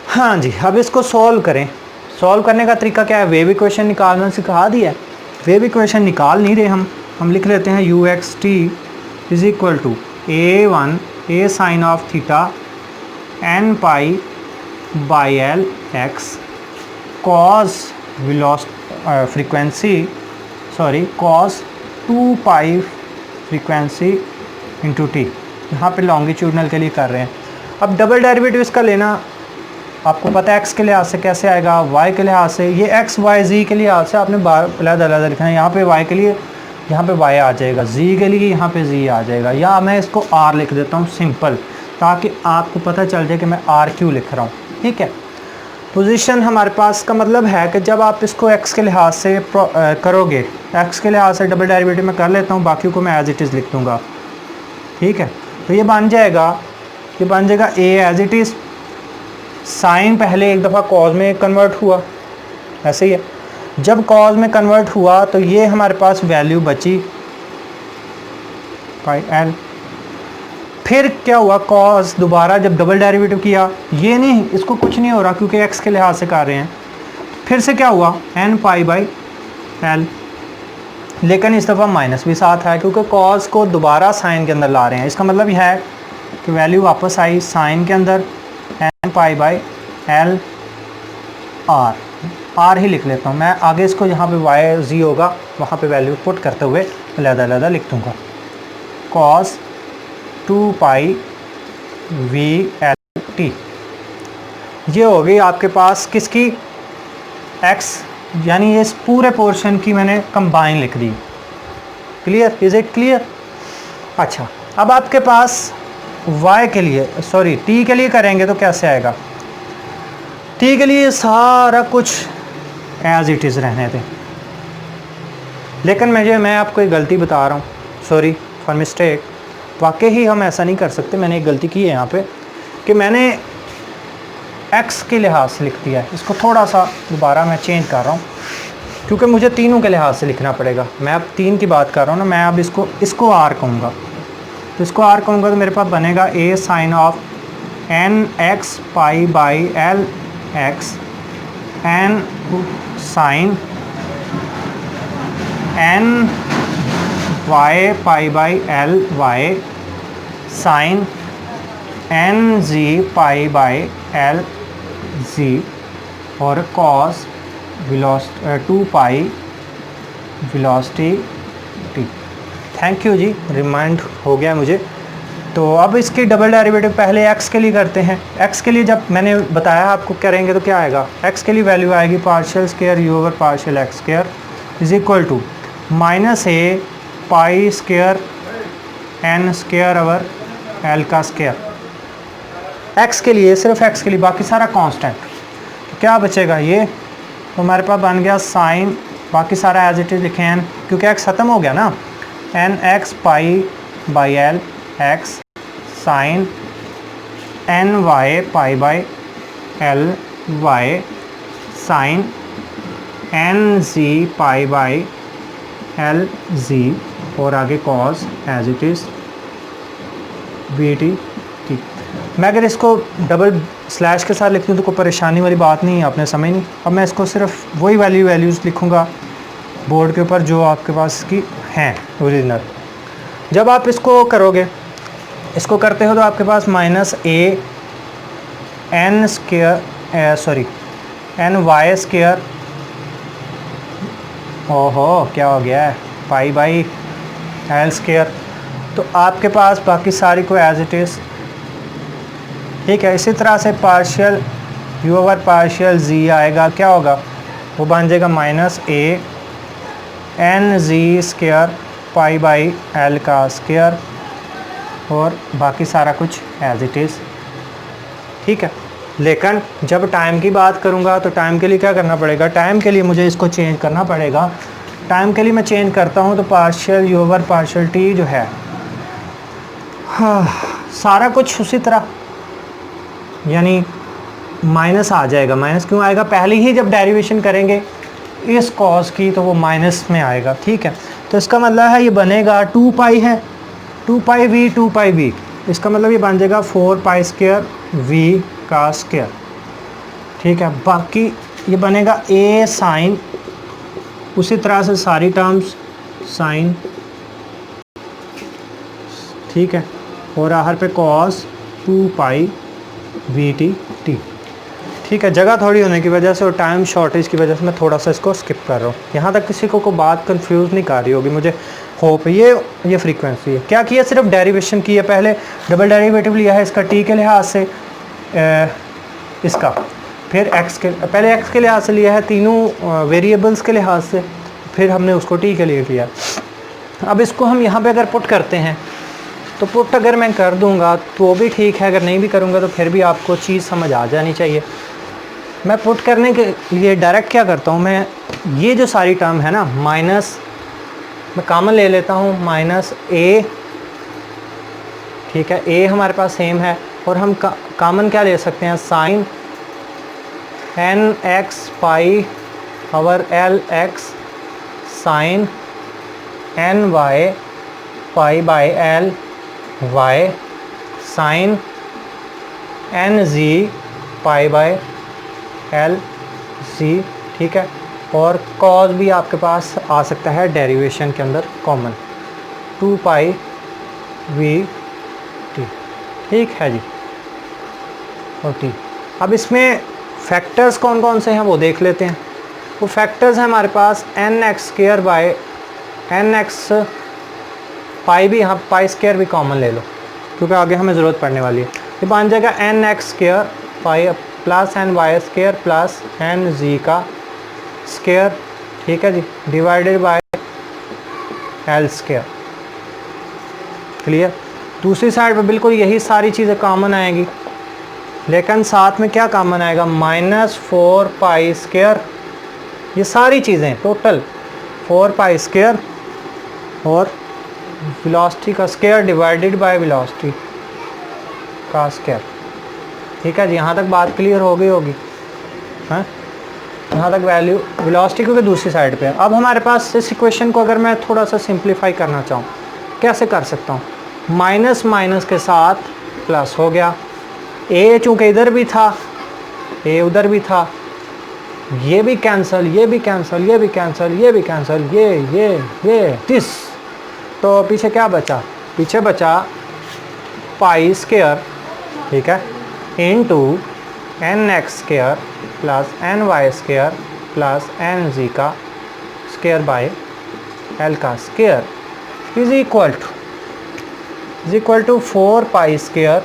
हाँ जी, अब इसको सॉल्व करें। सॉल्व करने का तरीका क्या है, वेव इक्वेशन निकालना सिखा दिया है। वेव इक्वेशन निकाल नहीं रहे हम लिख लेते हैं u x t is equal to a1 a sine of theta n pi by l x cos frequency cos 2 pi frequency into t. यहाँ पे लॉन्गिट्यूडनल के लिए कर रहे हैं। अब डबल डेरिवेटिव इसका लेना आपको पता है x के लिहाज से कैसे आएगा, y के लिहाज से। ये x y z के लिहाज से आपने अलग-अलग लिखना है। यहाँ पे y के लिए यहाँ पे y आ जाएगा, z के लिए यहाँ पे z आ जाएगा, या मैं इसको r लिख देता हूँ सिंपल, ताकि आपको पता चल जाए कि मैं r क्यों लिख रहा हूँ। ठीक है, पोजीशन हमारे पास का मतलब है कि जब आप इसको x के लिहाज से करोगे, x के लिहाज से डबल डेरिवेटिव में कर लेता हूँ, बाकी को मैं एज इट इज़ लिख दूँगा। ठीक है, तो ये बन जाएगा a as it is, sine पहले एक दफ़ा कॉज में कन्वर्ट हुआ, ऐसे ही है। जब कॉज में कन्वर्ट हुआ तो ये हमारे पास वैल्यू बची पाई एल। फिर क्या हुआ, कॉज दोबारा जब डबल डेरिवेटिव किया, ये नहीं, इसको कुछ नहीं हो रहा क्योंकि एक्स के लिहाज से कर रहे हैं। फिर से क्या हुआ, एन पाई बाई एल, लेकिन इस दफ़ा माइनस भी साथ है क्योंकि कॉज को दोबारा साइन के अंदर ला रहे हैं। इसका मतलब यह है कि वैल्यू वापस आई साइन के अंदर N pi by L R, R ही लिख लेता हूँ मैं, आगे इसको जहाँ पे वाई जी होगा वहाँ पे वैल्यू पुट करते हुए अलग-अलग लिख दूँगा। Cos 2 pi V L T, ये हो गई आपके पास किसकी, एक्स, यानी इस पूरे पोर्शन की मैंने कंबाइन लिख दी। Clear, is it clear? अच्छा, अब आपके पास y के लिए, सॉरी t के लिए करेंगे तो कैसे आएगा। t के लिए सारा कुछ एज इट इज़ रहने दें, लेकिन मैं आपको एक गलती बता रहा हूँ, सॉरी फॉर मिस्टेक, वाकई ही हम ऐसा नहीं कर सकते। मैंने एक गलती की है यहाँ पे कि मैंने x के लिहाज से लिख दिया है। इसको थोड़ा सा दोबारा मैं चेंज कर रहा हूँ क्योंकि मुझे तीनों के लिहाज से लिखना पड़ेगा। मैं अब 3 की बात कर रहा हूँ ना, मैं अब इसको r कहूँगा, तो इसको r कहूँगा तो मेरे पास बनेगा a sine of N x pi by L X and sine N Y pi by L Y sine N G pi by L G और cos 2 pi velocity T. Thank you जी, remind हो गया मुझे। तो अब इसकी double derivative पहले x के लिए करते हैं। x के लिए जब मैंने बताया आपको करेंगे तो क्या आएगा, x के लिए वैल्यू आएगी partial square u over partial x square is equal to minus a pi square n square over l का स्क्वायर। x के लिए, सिर्फ x के लिए, बाकी सारा कांस्टेंट। तो क्या बचेगा ये, तो हमारे पास बन गया साइन, बाकी सारा एज इट इज़ लिखे हैं क्योंकि x ख़त्म हो गया ना, n x pi by L x sine N Y pi by L Y sine N G pi by L G और आगे cos as it is v t t. मैं अगर इसको डबल स्लैश के साथ लिख दूँ तो कोई परेशानी वाली बात नहीं है, आपने समझ नहीं। अब मैं इसको सिर्फ वही वैल्यूज़ लिखूँगा बोर्ड के ऊपर जो आपके पास की हैं ओरिजिनल। जब आप इसको करोगे, इसको करते हो तो आपके पास माइनस ए N square, sorry N Y square, ओहो क्या हो गया है, पाई बाई एल स्क्वायर। तो आपके पास बाकी सारी को एज इट इज़, ठीक है। इसी तरह से partial u over partial z आएगा, क्या होगा, वो बन जाएगा minus A n z square pi by l का स्क्वायर और बाकी सारा कुछ एज इट इज़, ठीक है। लेकिन जब टाइम की बात करूँगा तो टाइम के लिए क्या करना पड़ेगा, टाइम के लिए मुझे इसको चेंज करना पड़ेगा। टाइम के लिए मैं चेंज करता हूँ तो partial u over partial T जो है, हाँ सारा कुछ उसी तरह, यानी माइनस आ जाएगा। माइनस क्यों आएगा, पहले ही जब डेरिवेशन करेंगे इस कॉस की तो वो माइनस में आएगा, ठीक है। तो इसका मतलब है ये बनेगा 2 पाई है, 2 पाई वी 2 पाई वी, इसका मतलब ये बन जाएगा 4 पाई स्क्वायर वी का स्क्वायर, ठीक है। बाकी ये बनेगा ए साइन, उसी तरह से सारी टर्म्स साइन, ठीक है, और आखिर पे cos 2 pi V t T, ठीक है। जगह थोड़ी होने की वजह से और टाइम शॉर्टेज की वजह से मैं थोड़ा सा इसको स्किप कर रहा हूँ। यहाँ तक किसी को बात कंफ्यूज नहीं कर रही होगी, मुझे होप है। ये फ्रीक्वेंसी है, क्या किया, सिर्फ डेरिवेशन की है। पहले डबल डेरिवेटिव लिया है इसका टी के लिहाज से, इसका फिर एक्स के, पहले एक्स के लिहाज से लिया है, तीनों वेरिएबल्स के लिहाज से, फिर हमने उसको टी के लिए लिया। अब इसको हम यहाँ पे अगर पुट करते हैं तो पुट अगर मैं कर दूँगा तो भी ठीक है, अगर नहीं भी करूँगा तो फिर भी आपको चीज़ समझ आ जानी चाहिए। मैं पुट करने के लिए डायरेक्ट क्या करता हूँ, मैं ये जो सारी टर्म है ना, माइनस मैं कॉमन ले लेता हूँ, माइनस ए, ठीक है, ए हमारे पास सेम है, और हम कॉमन क्या ले सकते हैं, sine n x pi over l x sine N Y pi by L Y sine N G pi by l c, ठीक है। और कॉस भी आपके पास आ सकता है डेरिवेशन के अंदर कॉमन, 2 पाई वी टी, ठीक है जी 40। अब इसमें फैक्टर्स कौन कौन से हैं वो देख लेते हैं। वो फैक्टर्स हैं हमारे पास n(x²) बाय n(x) पाई भी, यहाँ पाई स्क्वायर भी कॉमन ले लो क्योंकि आगे हमें ज़रूरत पड़ने वाली है। ये बन जाएगा n(x² pi plus ny² plus nz का स्क्वायर, ठीक है जी, डिवाइडेड बाय l²। क्लियर। दूसरी साइड पे बिल्कुल यही सारी चीज़ें कॉमन आएंगी, लेकिन साथ में क्या कॉमन आएगा, -4π²। ये सारी चीज़ें टोटल 4π² और वेलोसिटी का स्क्वायर डिवाइडेड बाय वेलोसिटी का स्क्वायर। ठीक है जी, यहाँ तक बात क्लियर हो गई होगी। हाँ, यहाँ तक वैल्यू वेलोसिटी क्योंकि दूसरी साइड पे है। अब हमारे पास इस इक्वेशन को अगर मैं थोड़ा सा सिंप्लीफाई करना चाहूँ, कैसे कर सकता हूँ, माइनस माइनस के साथ प्लस हो गया, ए चूँकि इधर भी था, ए उधर भी था, ये भी कैंसिल, ये भी कैंसिल, ये भी कैंसिल, ये भी कैंसिल, ये दिस, तो पीछे क्या बचा, पीछे बचा π², ठीक है, into n(x² plus ny² plus nz का स्क्वायर बाय l का square is equal to 4π²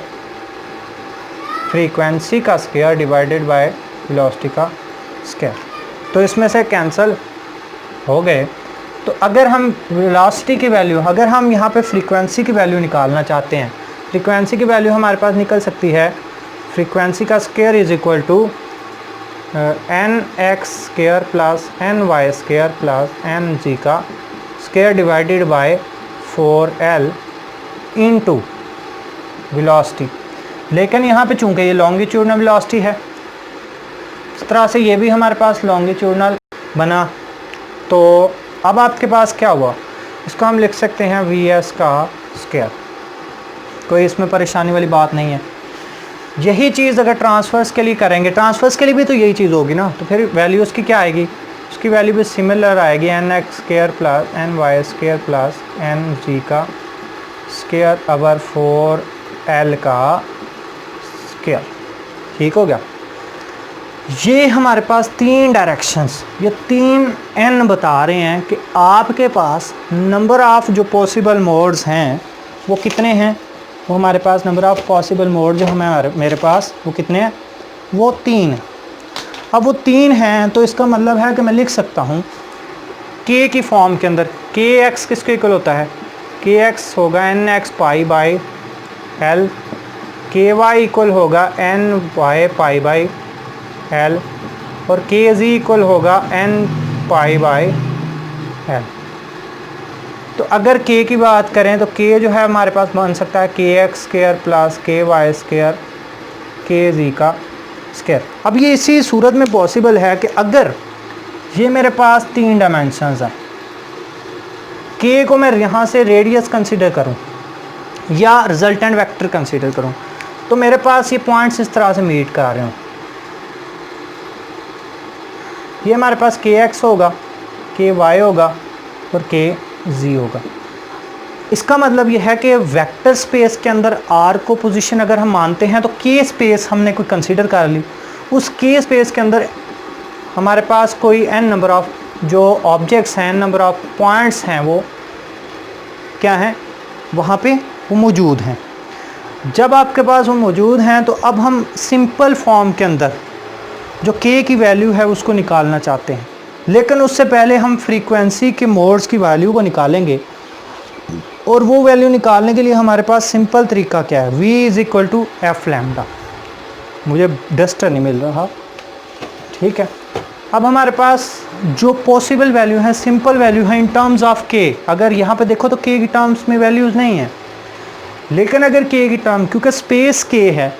frequency का स्क्वायर डिवाइडेड बाय वेलोसिटी का स्क्वायर। तो इसमें से कैंसिल हो गए। तो अगर हम वेलोसिटी की वैल्यू, अगर हम यहाँ पे फ्रीक्वेंसी की वैल्यू निकालना चाहते हैं, फ्रीक्वेंसी की वैल्यू हमारे पास निकल सकती है, फ्रीक्वेंसी का square is equal to n(x² plus ny² plus nz का square divided by 4l into velocity. लेकिन यहाँ पे चूँकि ये लॉन्गिट्यूडनल वेलोसिटी है, इस तरह से ये भी हमारे पास लॉन्गिट्यूडनल बना। तो अब आपके पास क्या हुआ, इसको हम लिख सकते हैं vs का स्क्वायर, कोई इसमें परेशानी वाली बात नहीं है। यही चीज़ अगर ट्रांसफर्स के लिए करेंगे, ट्रांसफर्स के लिए भी तो यही चीज़ होगी ना, तो फिर वैल्यू उसकी क्या आएगी, उसकी वैल्यू भी सिमिलर आएगी, n(x² plus ny² plus nz का स्क्वायर ओवर 4l का स्क्वायर। ठीक हो गया। ये हमारे पास तीन डायरेक्शंस, ये तीन n बता रहे हैं कि आपके पास नंबर ऑफ़ जो पॉसिबल मोड्स हैं वो कितने हैं। वो हमारे पास नंबर ऑफ़ पॉसिबल मोड जो हमें मेरे पास वो कितने हैं, वो 3 हैं। अब वो 3 हैं तो इसका मतलब है कि मैं लिख सकता हूँ k की फॉर्म के अंदर, kx किसके इक्वल होता है, kx होगा n(x pi by l, ky equal होगा n(y पाई बाई l और kz इक्वल होगा n पाई बाई l। तो अगर k की बात करें तो k जो है हमारे पास बन सकता है kx² प्लस ky² kz का स्क्वायर। अब ये इसी सूरत में पॉसिबल है कि अगर ये मेरे पास 3 डायमेंशंस हैं, k को मैं यहाँ से रेडियस कंसीडर करूँ या रिजल्टेंट वेक्टर कंसीडर करूँ, तो मेरे पास ये पॉइंट्स इस तरह से मीट कर रहे हों। ये हमारे पास kx होगा, ky होगा और kz होगा। इसका मतलब ये है कि वेक्टर स्पेस के अंदर r को पोजीशन अगर हम मानते हैं तो k स्पेस हमने कोई कंसीडर कर ली, उस k स्पेस के अंदर हमारे पास कोई n नंबर ऑफ़ जो ऑब्जेक्ट्स हैं, n नंबर ऑफ़ पॉइंट्स हैं, वो क्या हैं, वहाँ पे वो मौजूद हैं। जब आपके पास वो मौजूद हैं तो अब हम सिंपल फॉर्म के अंदर जो k की वैल्यू है उसको निकालना चाहते हैं, लेकिन उससे पहले हम फ्रीक्वेंसी के मोड्स की वैल्यू को निकालेंगे। और वो वैल्यू निकालने के लिए हमारे पास सिंपल तरीका क्या है, v is equal to f lambda. मुझे डस्टर नहीं मिल रहा, ठीक है। अब हमारे पास जो पॉसिबल वैल्यू है, सिंपल वैल्यू है इन टर्म्स ऑफ k। अगर यहाँ पे देखो तो k की टर्म्स में वैल्यूज़ नहीं है, लेकिन अगर k की टर्म, क्योंकि स्पेस k है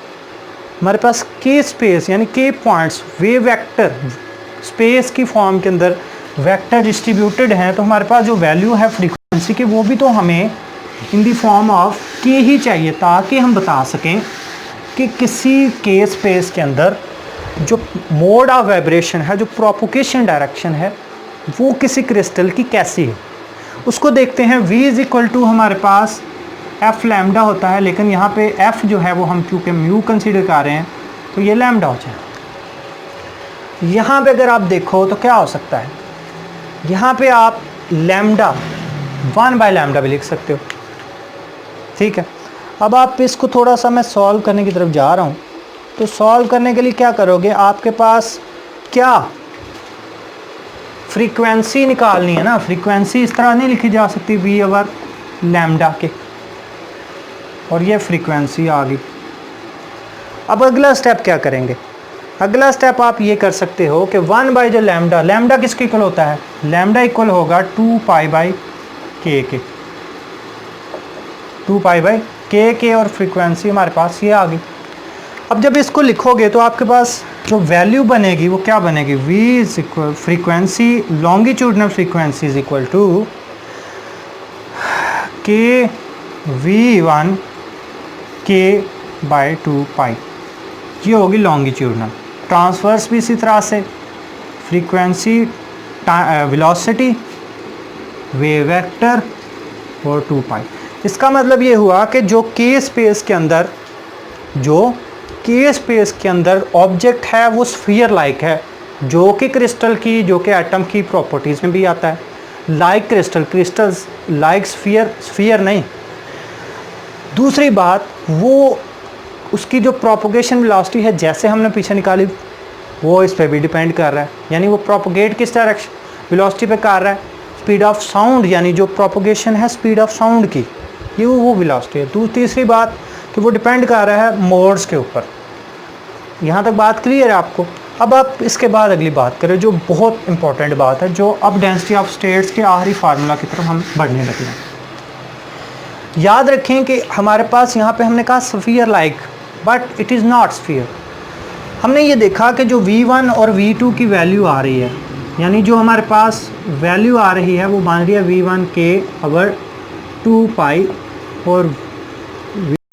हमारे पास, k स्पेस यानी k पॉइंट्स वे वेक्टर स्पेस की फॉर्म के अंदर वेक्टर डिस्ट्रीब्यूटेड हैं, तो हमारे पास जो वैल्यू है फ्रीक्वेंसी की वो भी तो हमें इन दी फॉर्म ऑफ k ही चाहिए, ताकि हम बता सकें कि किसी k स्पेस के अंदर जो मोड ऑफ वाइब्रेशन है, जो प्रोपोगेशन डायरेक्शन है, वो किसी क्रिस्टल की कैसी है। उसको देखते हैं। v इज़ इक्वल टू हमारे पास एफ लैम्डा होता है, लेकिन यहाँ पे एफ जो है वो हम चूँकि म्यू कंसीडर कर रहे हैं तो ये लैम्डा हो जाए। यहाँ पे अगर आप देखो तो क्या हो सकता है, यहाँ पे आप लैम्डा 1/λ भी लिख सकते हो, ठीक है। अब आप इसको थोड़ा सा मैं सॉल्व करने की तरफ जा रहा हूँ। तो सॉल्व करने के लिए क्या करोगे, आपके पास क्या फ्रीक्वेंसी निकालनी है ना। फ्रीक्वेंसी इस तरह नहीं लिखी जा सकती v/λ के, और ये फ्रीक्वेंसी आ गई। अब अगला स्टेप क्या करेंगे, अगला स्टेप आप ये कर सकते हो कि 1/λ, लैम्डा किसके इक्वल होता है, लैम्डा इक्वल होगा 2π/k के, 2π/k के, और फ्रीक्वेंसी हमारे पास ये आ गई। अब जब इसको लिखोगे तो आपके पास जो वैल्यू बनेगी वो क्या बनेगी, v is equal frequency, longitudinal frequency is equal to k v1 k/2π, ये होगी लॉन्गिट्यूडनल। ट्रांसवर्स भी इसी तरह से, फ्रीक्वेंसी, वेलोसिटी, वेव वेक्टर और 2π। इसका मतलब ये हुआ कि जो के स्पेस के अंदर ऑब्जेक्ट है वो स्फीयर लाइक है, जो कि क्रिस्टल की, जो कि एटम की प्रॉपर्टीज़ में भी आता है। लाइक क्रिस्टल्स लाइक स्फीयर नहीं। दूसरी बात, वो उसकी जो प्रोपोगेशन वेलोसिटी है जैसे हमने पीछे निकाली वो इस पर भी डिपेंड कर रहा है, यानी वो प्रोपोगेट किस डायरेक्शन वेलोसिटी पे कर रहा है, स्पीड ऑफ साउंड, यानी जो प्रोपोगेशन है स्पीड ऑफ साउंड की, ये वो वेलोसिटी है। तीसरी बात कि वो डिपेंड कर रहा है मोड्स के ऊपर। यहाँ तक बात क्लियर है आपको। अब आप इसके बाद अगली बात करें जो बहुत इंपॉर्टेंट बात है, जो अब डेंसिटी ऑफ स्टेट्स के आखिरी फार्मूला की तरफ हम बढ़ने लगे हैं। याद रखें कि हमारे पास यहाँ पे हमने कहा sphere like, but it is not sphere. हमने ये देखा कि जो v1 और v2 की वैल्यू आ रही है, यानी जो हमारे पास वैल्यू आ रही है वो मान रही है v1 k/2π और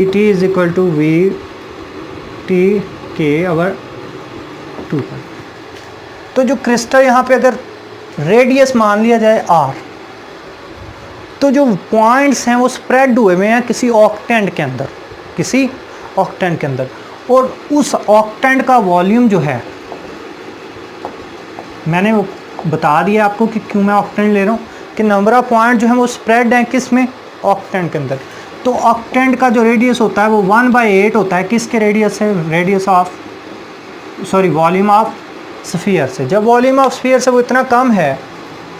vt is equal to vt k/2π। तो जो क्रिस्टल यहाँ पे अगर रेडियस मान लिया जाए r, तो जो पॉइंट्स हैं वो स्प्रेड हुए हुए हैं किसी ऑक्टेंट के अंदर, किसी ऑक्टेंट के अंदर, और उस ऑक्टेंट का वॉल्यूम जो है, मैंने वो बता दिया आपको कि क्यों मैं ऑक्टेंट ले रहा हूँ, कि नंबर ऑफ पॉइंट जो है वो स्प्रेड हैं किस में, ऑक्टेंट के अंदर। तो ऑक्टेंट का जो रेडियस होता है वो 1/8 होता है, किसके रेडियस से, वॉल्यूम ऑफ स्फीयर से। जब वॉल्यूम ऑफ स्फीयर से वो इतना कम है,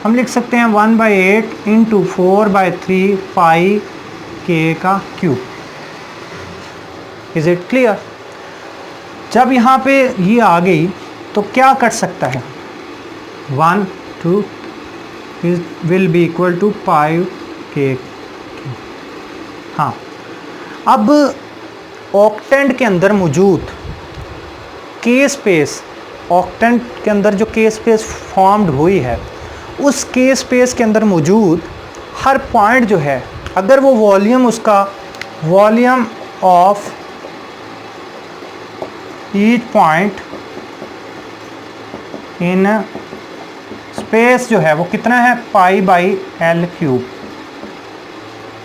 हम लिख सकते हैं 1/8 × 4/3π k³। Is it clear. जब यहाँ पे ये आ गई तो क्या कर सकता है, 1 2 will be equal to π/k। हाँ, अब ऑक्टेंट के अंदर मौजूद के स्पेस, ऑक्टेंट के अंदर जो के स्पेस फॉर्म्ड हुई है, उस के स्पेस के अंदर मौजूद हर पॉइंट जो है, अगर वो वॉल्यूम, उसका volume of each point in space जो है वो कितना है, π/L³।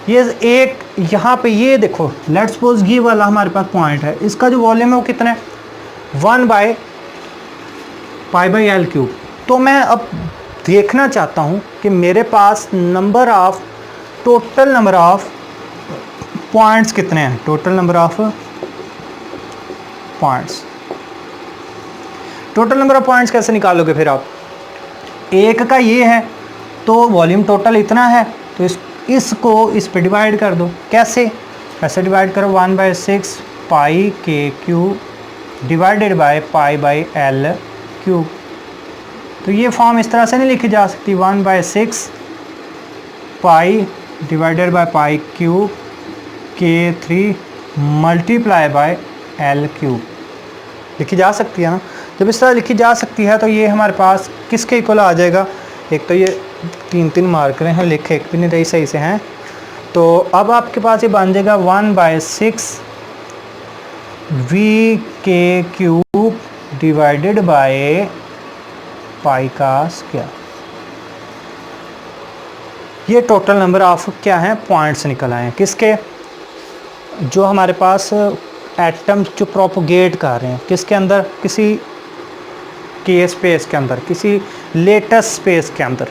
ये एक यहाँ पे ये देखो, लेट्स सपोज ये वाला हमारे पास पॉइंट है, इसका जो वॉल्यूम है वो कितना है, 1/π/L³। तो मैं अब देखना चाहता हूँ कि मेरे पास टोटल नंबर ऑफ पॉइंट्स कितने हैं, total number of points. Total number of points कैसे निकालोगे फिर आप, एक का ये है तो वॉल्यूम टोटल इतना है, तो इसको इस पे डिवाइड कर दो। कैसे, ऐसे डिवाइड करो, 1/6 πk³ डिवाइडेड बाय π/L³। तो ये फॉर्म इस तरह से नहीं लिखी जा सकती, 1/6 π divided by π³ k3 multiply by L³ लिखी जा सकती है ना। जब इस तरह लिखी जा सकती है तो ये हमारे पास किसके इक्वल आ जाएगा, एक तो ये 3 मार्कर हैं, लिखे एक भी नहीं रही सही से हैं, तो अब आपके पास ये बन जाएगा 1/6 vk³ डिवाइडेड बाय π²। ये टोटल नंबर ऑफ क्या है, पॉइंट्स निकल आए हैं, किसके, जो हमारे पास एटम्स जो प्रोपोगेट कर रहे हैं किसके अंदर, किसी के स्पेस के अंदर, किसी लेटेस्ट स्पेस के अंदर।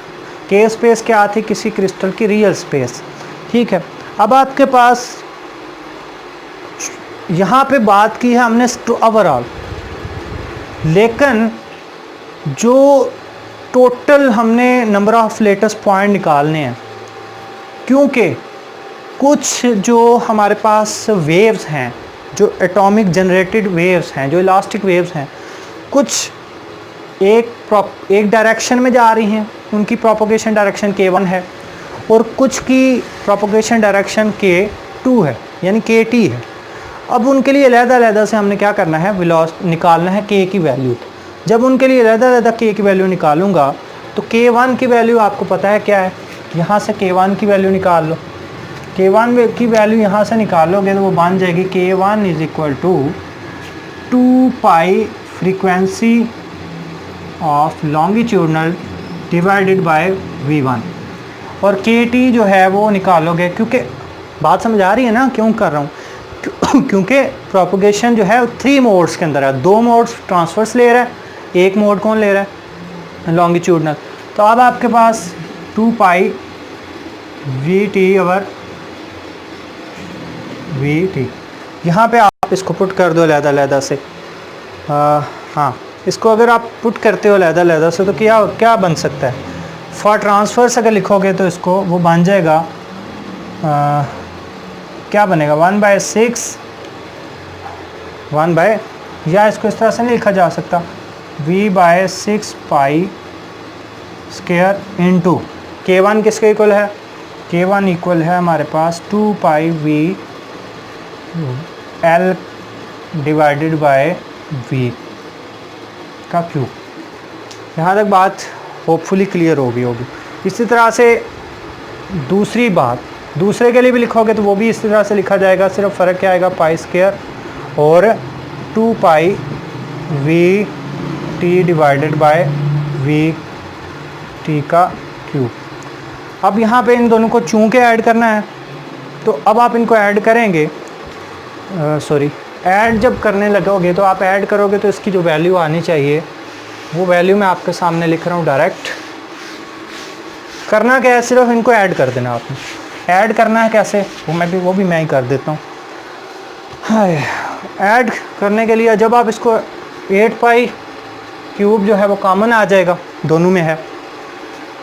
के स्पेस क्या थी, किसी क्रिस्टल की रियल स्पेस, ठीक है। अब आपके पास यहाँ पे बात की है हमने ओवरऑल, लेकिन जो टोटल हमने नंबर ऑफ लेटेस्ट पॉइंट निकालने हैं, क्योंकि कुछ जो हमारे पास वेव्स हैं, जो एटॉमिक जनरेटेड वेव्स हैं, जो इलास्टिक वेव्स हैं, कुछ एक डायरेक्शन में जा रही हैं, उनकी प्रोपोगेशन डायरेक्शन k1 है, और कुछ की प्रोपोगेशन डायरेक्शन k2 है, यानी kt है। अब उनके लिए अलग-अलग से हमने क्या करना है, वेलोसिटी निकालना है k की वैल्यू। जब उनके लिए अलग-अलग k की वैल्यू निकालूंगा तो k1 की वैल्यू आपको पता है क्या है, यहाँ से k1 की वैल्यू निकाल लो। k1 की वैल्यू यहाँ से निकालोगे तो वो बन जाएगी k1 is equal to 2 pi frequency of longitudinal divided by v1, और kt जो है वो निकालोगे, क्योंकि बात समझ आ रही है ना क्यों कर रहा हूँ, क्योंकि प्रोपोगेशन जो है 3 मोड्स के अंदर है। 2 मोड्स ट्रांसवर्स ले रहा है, एक मोड कौन ले रहा है, लॉन्गिट्यूडनल। तो अब आपके पास 2 पाई vt ओवर vt, यहाँ पे आप इसको पुट कर दो अलग-अलग से। हाँ, इसको अगर आप पुट करते हो अलग-अलग से तो क्या बन सकता है, फॉर ट्रांसफर्स अगर लिखोगे तो इसको वो बन जाएगा, क्या बनेगा 1/6 या इसको इस तरह से नहीं लिखा जा सकता, v/6 pi square into k1 किसके इक्वल है, k1 इक्वल है हमारे पास 2 पाई v l divided by v का क्यूब। यहाँ तक बात होपफुली क्लियर होगी। इसी तरह से दूसरी बात, दूसरे के लिए भी लिखोगे तो वो भी इसी तरह से लिखा जाएगा, सिर्फ फ़र्क क्या आएगा, पाई स्क्वायर और 2 pi V T divided by V T का क्यूब। अब यहाँ पे इन दोनों को चूँकि ऐड करना है तो अब आप इनको ऐड करेंगे, ऐड जब करने लगोगे तो आप ऐड करोगे तो इसकी जो वैल्यू आनी चाहिए वो वैल्यू मैं आपके सामने लिख रहा हूँ डायरेक्ट। करना क्या है, सिर्फ इनको ऐड कर देना आपने। ऐड करना है कैसे, वो भी मैं ही कर देता हूँ। हाय, ऐड करने के लिए जब आप इसको 8 पाई क्यूब जो है वो कॉमन आ जाएगा, दोनों में है,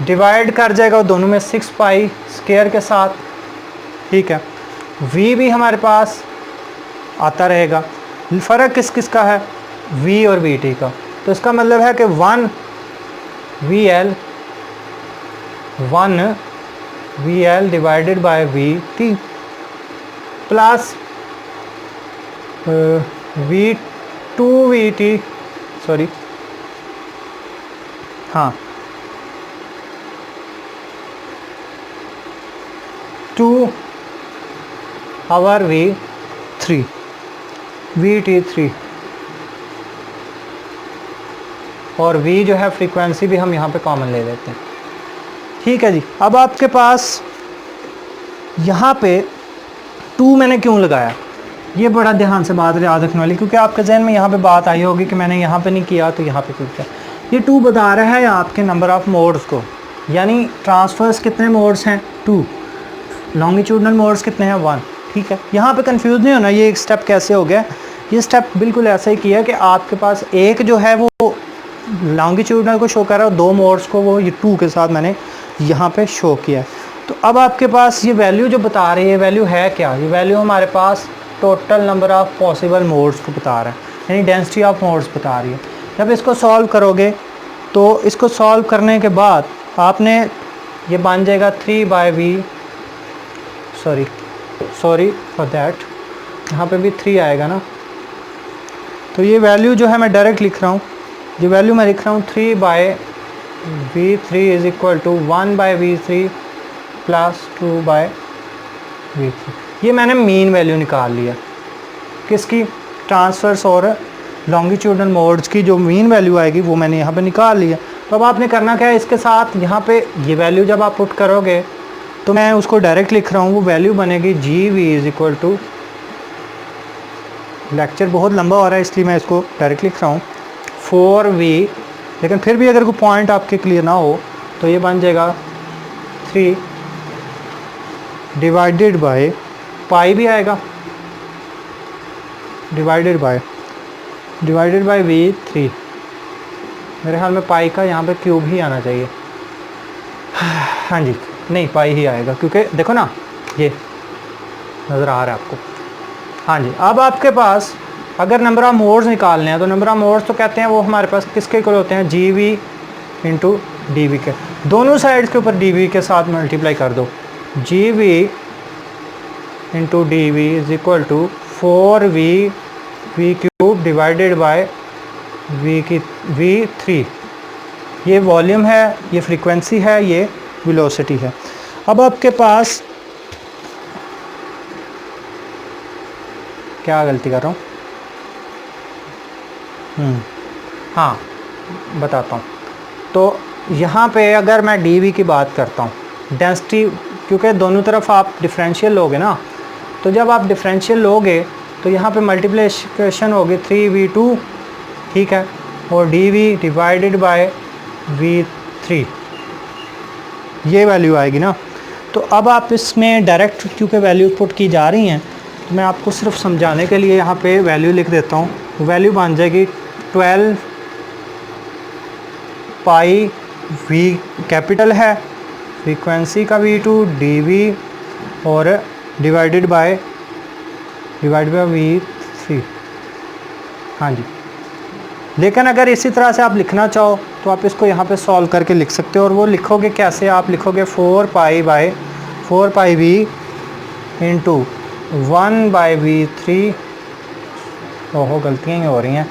डिवाइड कर जाएगा दोनों में 6 पाई स्क्वायर के साथ, ठीक है। v भी हमारे पास आता रहेगा, फ़र्क किस का है, v और vt का। तो इसका मतलब है कि 1 vl divided by vt plus v2 vt, sorry हाँ 2 आवर v3 vt3, और v जो है फ्रीक्वेंसी भी हम यहाँ पे कॉमन ले लेते हैं, ठीक है जी। अब आपके पास यहाँ पे 2 मैंने क्यों लगाया, ये बड़ा ध्यान से बात याद रखने वाली, क्योंकि आपके जहन में यहाँ पे बात आई होगी कि मैंने यहाँ पे नहीं किया तो यहाँ पे क्यों किया। ये 2 बता रहा है आपके नंबर ऑफ मोड्स को, यानी ट्रांसफर्स कितने मोड्स हैं 2, लॉन्गिट्यूडनल मोड्स कितने हैं 1, ठीक है। यहाँ पे कंफ्यूज नहीं होना, ये एक स्टेप कैसे हो गया, ये स्टेप बिल्कुल ऐसा ही किया कि आपके पास एक जो है वो लॉन्गिट्यूडनल को शो कर रहा है, 2 मोड्स को वो ये 2 के साथ मैंने यहाँ पे शो किया है। तो अब आपके पास ये वैल्यू जो बता रही है, वैल्यू है क्या, ये वैल्यू हमारे पास total number of possible modes को बता रहा है, यानी डेंसिटी ऑफ मोड्स बता रही है। जब इसको सॉल्व करोगे तो इसको सॉल्व करने के बाद आपने ये बन जाएगा 3 by v, sorry for that, यहाँ पे भी 3 आएगा ना, तो ये वैल्यू जो है मैं डायरेक्ट लिख रहा हूँ, ये वैल्यू मैं लिख रहा हूँ 3 by v3 is equal to 1 by v3 plus 2 by v3। ये मैंने मीन वैल्यू निकाल लिया, किसकी, ट्रांसफर्स और लॉन्गिट्यूडनल मोड्स की जो मीन वैल्यू आएगी वो मैंने यहाँ पे निकाल लिया। तो अब आपने करना क्या है, इसके साथ यहाँ पे ये वैल्यू जब आप पुट करोगे तो मैं उसको डायरेक्ट लिख रहा हूँ, वो वैल्यू बनेगी G V is equal to lecture बहुत लंबा हो रहा है इसलिए मैं इसको डायरेक्ट लिख रहा हूँ 4v, लेकिन फिर भी अगर कोई पॉइंट आपके क्लियर ना हो तो ये बन जाएगा 3 डिवाइडेड बाय पाई भी आएगा डिवाइडेड बाय v3। मेरे ख्याल में पाई का यहाँ पे क्यूब ही आना चाहिए। हाँ जी, नहीं पाई ही आएगा क्योंकि देखो ना ये नज़र आ रहा है आपको। हाँ जी, अब आपके पास अगर नंबर ऑफ मोड्स निकालने हैं तो नंबर ऑफ मोड्स तो कहते हैं वो हमारे पास किसके इक्वल होते हैं, जी वी इंटू डी वी के। दोनों साइड्स के ऊपर डी वी के साथ मल्टीप्लाई कर दो, G V into D V is equal to 4v cube divided by v3। ये वॉल्यूम है, ये फ्रीक्वेंसी है, ये वेलोसिटी है। अब आपके पास क्या गलती कर रहा हूँ, हाँ बताता हूँ। तो यहाँ पे अगर मैं dv की बात करता हूँ, डेंसिटी, क्योंकि दोनों तरफ आप डिफरेंशियल लोगे ना, तो जब आप डिफरेंशियल लोगे तो यहाँ पे मल्टीप्लिकेशन होगी 3v2, ठीक है, और dv डिवाइडेड बाय v3, ये वैल्यू आएगी ना। तो अब आप इसमें डायरेक्ट क्योंकि वैल्यू पुट की जा रही हैं तो मैं आपको सिर्फ समझाने के लिए यहाँ पे वैल्यू लिख देता हूँ। वैल्यू बन जाएगी 12 पाई v कैपिटल है, फ्रीक्वेंसी का v2 dv और डिवाइडेड बाय v3। हाँ जी, लेकिन अगर इसी तरह से आप लिखना चाहो तो आप इसको यहाँ पे सॉल्व करके लिख सकते हो। और वो लिखोगे कैसे, आप लिखोगे 4 pi v into 1 by v3। ओहो गलतियाँ ही हो रही हैं,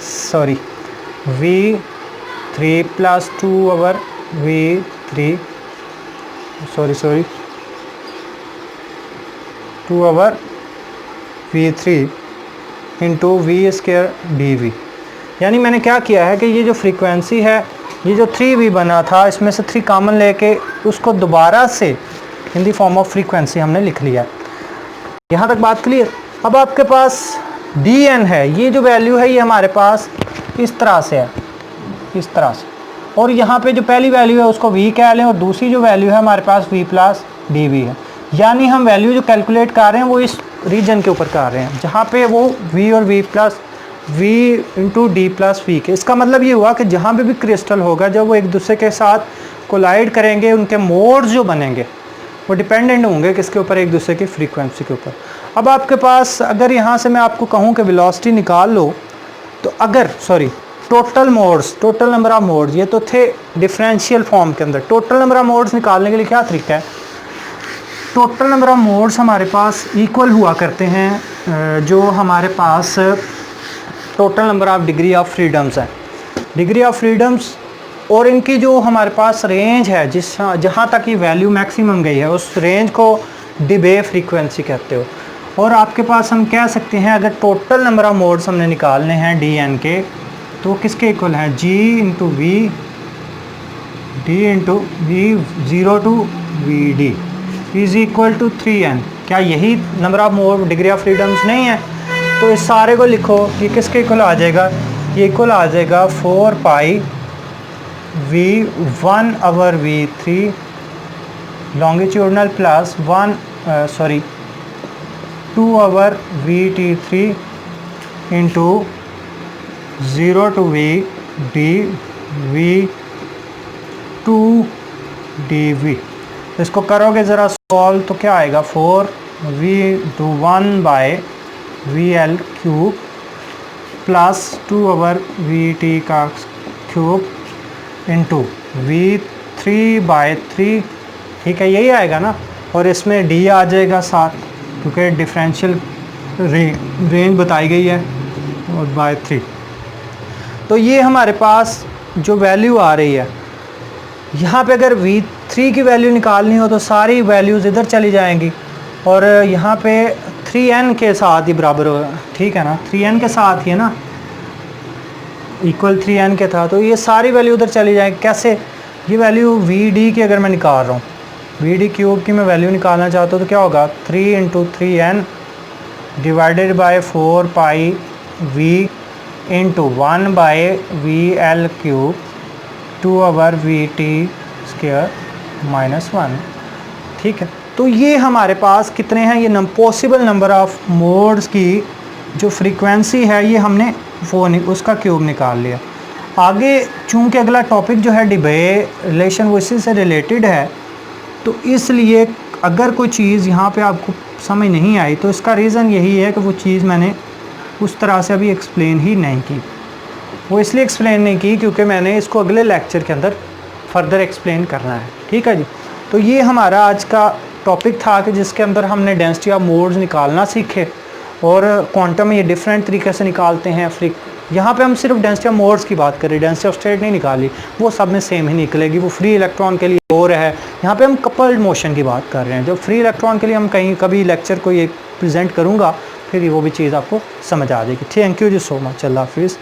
sorry, v3 plus 2 over v3, sorry 2 over v3 into v square d v. यानी मैंने क्या किया है कि ये जो फ्रीक्वेंसी है, ये जो 3v बना था, इसमें से 3 कॉमन लेके उसको दोबारा से इन दी फॉर्म ऑफ फ्रीक्वेंसी हमने लिख लिया। यहाँ तक बात क्लियर। अब आपके पास dn है, ये जो वैल्यू है ये हमारे पास इस तरह से है, इस तरह से, और यहाँ पे जो पहली वैल्यू है उसको v कह लें और दूसरी जो वैल्यू है हमारे पास v प्लस डी वी है। यानी हम वैल्यू जो कैलकुलेट कर रहे हैं वो इस रीजन के ऊपर कर रहे हैं जहाँ पे वो v और v plus v into d plus v के। इसका मतलब ये हुआ कि जहाँ पे भी क्रिस्टल होगा, जब वो एक दूसरे के साथ कोलाइड करेंगे, उनके मोड्स जो बनेंगे वो डिपेंडेंट होंगे किसके ऊपर, एक दूसरे की फ्रीक्वेंसी के ऊपर। अब आपके पास अगर यहाँ से मैं आपको कहूँ कि वेलोसिटी निकाल लो, तो अगर total modes, total number of modes, ये तो थे डिफरेंशियल फॉर्म के अंदर। टोटल नंबर ऑफ मोड्स निकालने के लिए क्या तरीका है, टोटल नंबर ऑफ मोड्स हमारे पास इक्वल हुआ करते हैं जो हमारे पास total number of degree of freedoms है, डिग्री ऑफ फ्रीडम्स, और इनकी जो हमारे पास रेंज है जहाँ तक ये वैल्यू मैक्सिमम गई है उस रेंज को डिबे फ्रीक्वेंसी कहते हो। और आपके पास हम कह सकते हैं अगर टोटल नंबर ऑफ मोड्स हमने निकालने हैं dn के, तो किसके इक्वल हैं, g into v d into v 0 to v d is equal to 3n। क्या यही number of mode degree of freedoms नहीं है? तो इस सारे को लिखो, ये किसके इक्वल आ जाएगा, ये इक्वल आ जाएगा 4 pi v1 over v3 longitudinal plus 2 over vt3 into 0 to v d v 2 dv। इसको करोगे ज़रा सॉल्व तो क्या आएगा, 4v/1 by v l cube plus 2 over v t का क्यूब इंटू v3/3, ठीक है, यही आएगा ना। और इसमें d आ जाएगा साथ, क्योंकि डिफरेंशियल रेंज बताई गई है, और बाय 3। तो ये हमारे पास जो वैल्यू आ रही है, यहाँ पे अगर v3 की वैल्यू निकालनी हो तो सारी वैल्यूज़ इधर चली जाएंगी, और यहाँ पे 3n के साथ ही बराबर होगा, ठीक है ना, 3n के साथ ही है ना, इक्वल 3n के था, तो ये सारी वैल्यू उधर चली जाएगी। कैसे, ये वैल्यू vd की अगर मैं निकाल रहा हूँ, vd क्यूब की मैं वैल्यू निकालना चाहता हूँ तो क्या होगा, 3 into 3n divided by 4 pi v into 1 by v l cube 2 over v t square minus 1। ठीक है, तो ये हमारे पास कितने हैं, ये पॉसिबल नंबर ऑफ मोड्स की जो फ्रीक्वेंसी है ये हमने वो उसका क्यूब निकाल लिया। आगे चूंकि अगला टॉपिक जो है डिबे रिलेशन वो इसी से रिलेटेड है, तो इसलिए अगर कोई चीज़ यहाँ पे आपको समझ नहीं आई तो इसका रीज़न यही है कि वो चीज़ मैंने उस तरह से अभी एक्सप्लेन ही नहीं की। वो इसलिए एक्सप्लेन नहीं की क्योंकि मैंने इसको अगले लेक्चर के अंदर फर्दर एक्सप्लेन करना है। ठीक है जी, तो ये हमारा आज का टॉपिक था कि जिसके अंदर हमने डेंसिटी ऑफ मोड्स निकालना सीखे, और क्वांटम में ये डिफरेंट तरीके से निकालते हैं। यहाँ पे हम सिर्फ डेंसिटी ऑफ मोड्स की बात कर रहे हैं, डेंसिटी ऑफ स्टेट नहीं निकाली, वो सब में सेम ही निकलेगी। वो फ्री इलेक्ट्रॉन के लिए और है, यहाँ पे हम कपल्ड मोशन की बात कर रहे हैं। जो फ्री इलेक्ट्रॉन के लिए हम कहीं कभी लेक्चर को ये प्रेजेंट करूँगा, फिर वो भी चीज़ आपको समझ आ जाएगी। थैंक यू जी सो मच, अल्लाह हाफिज़।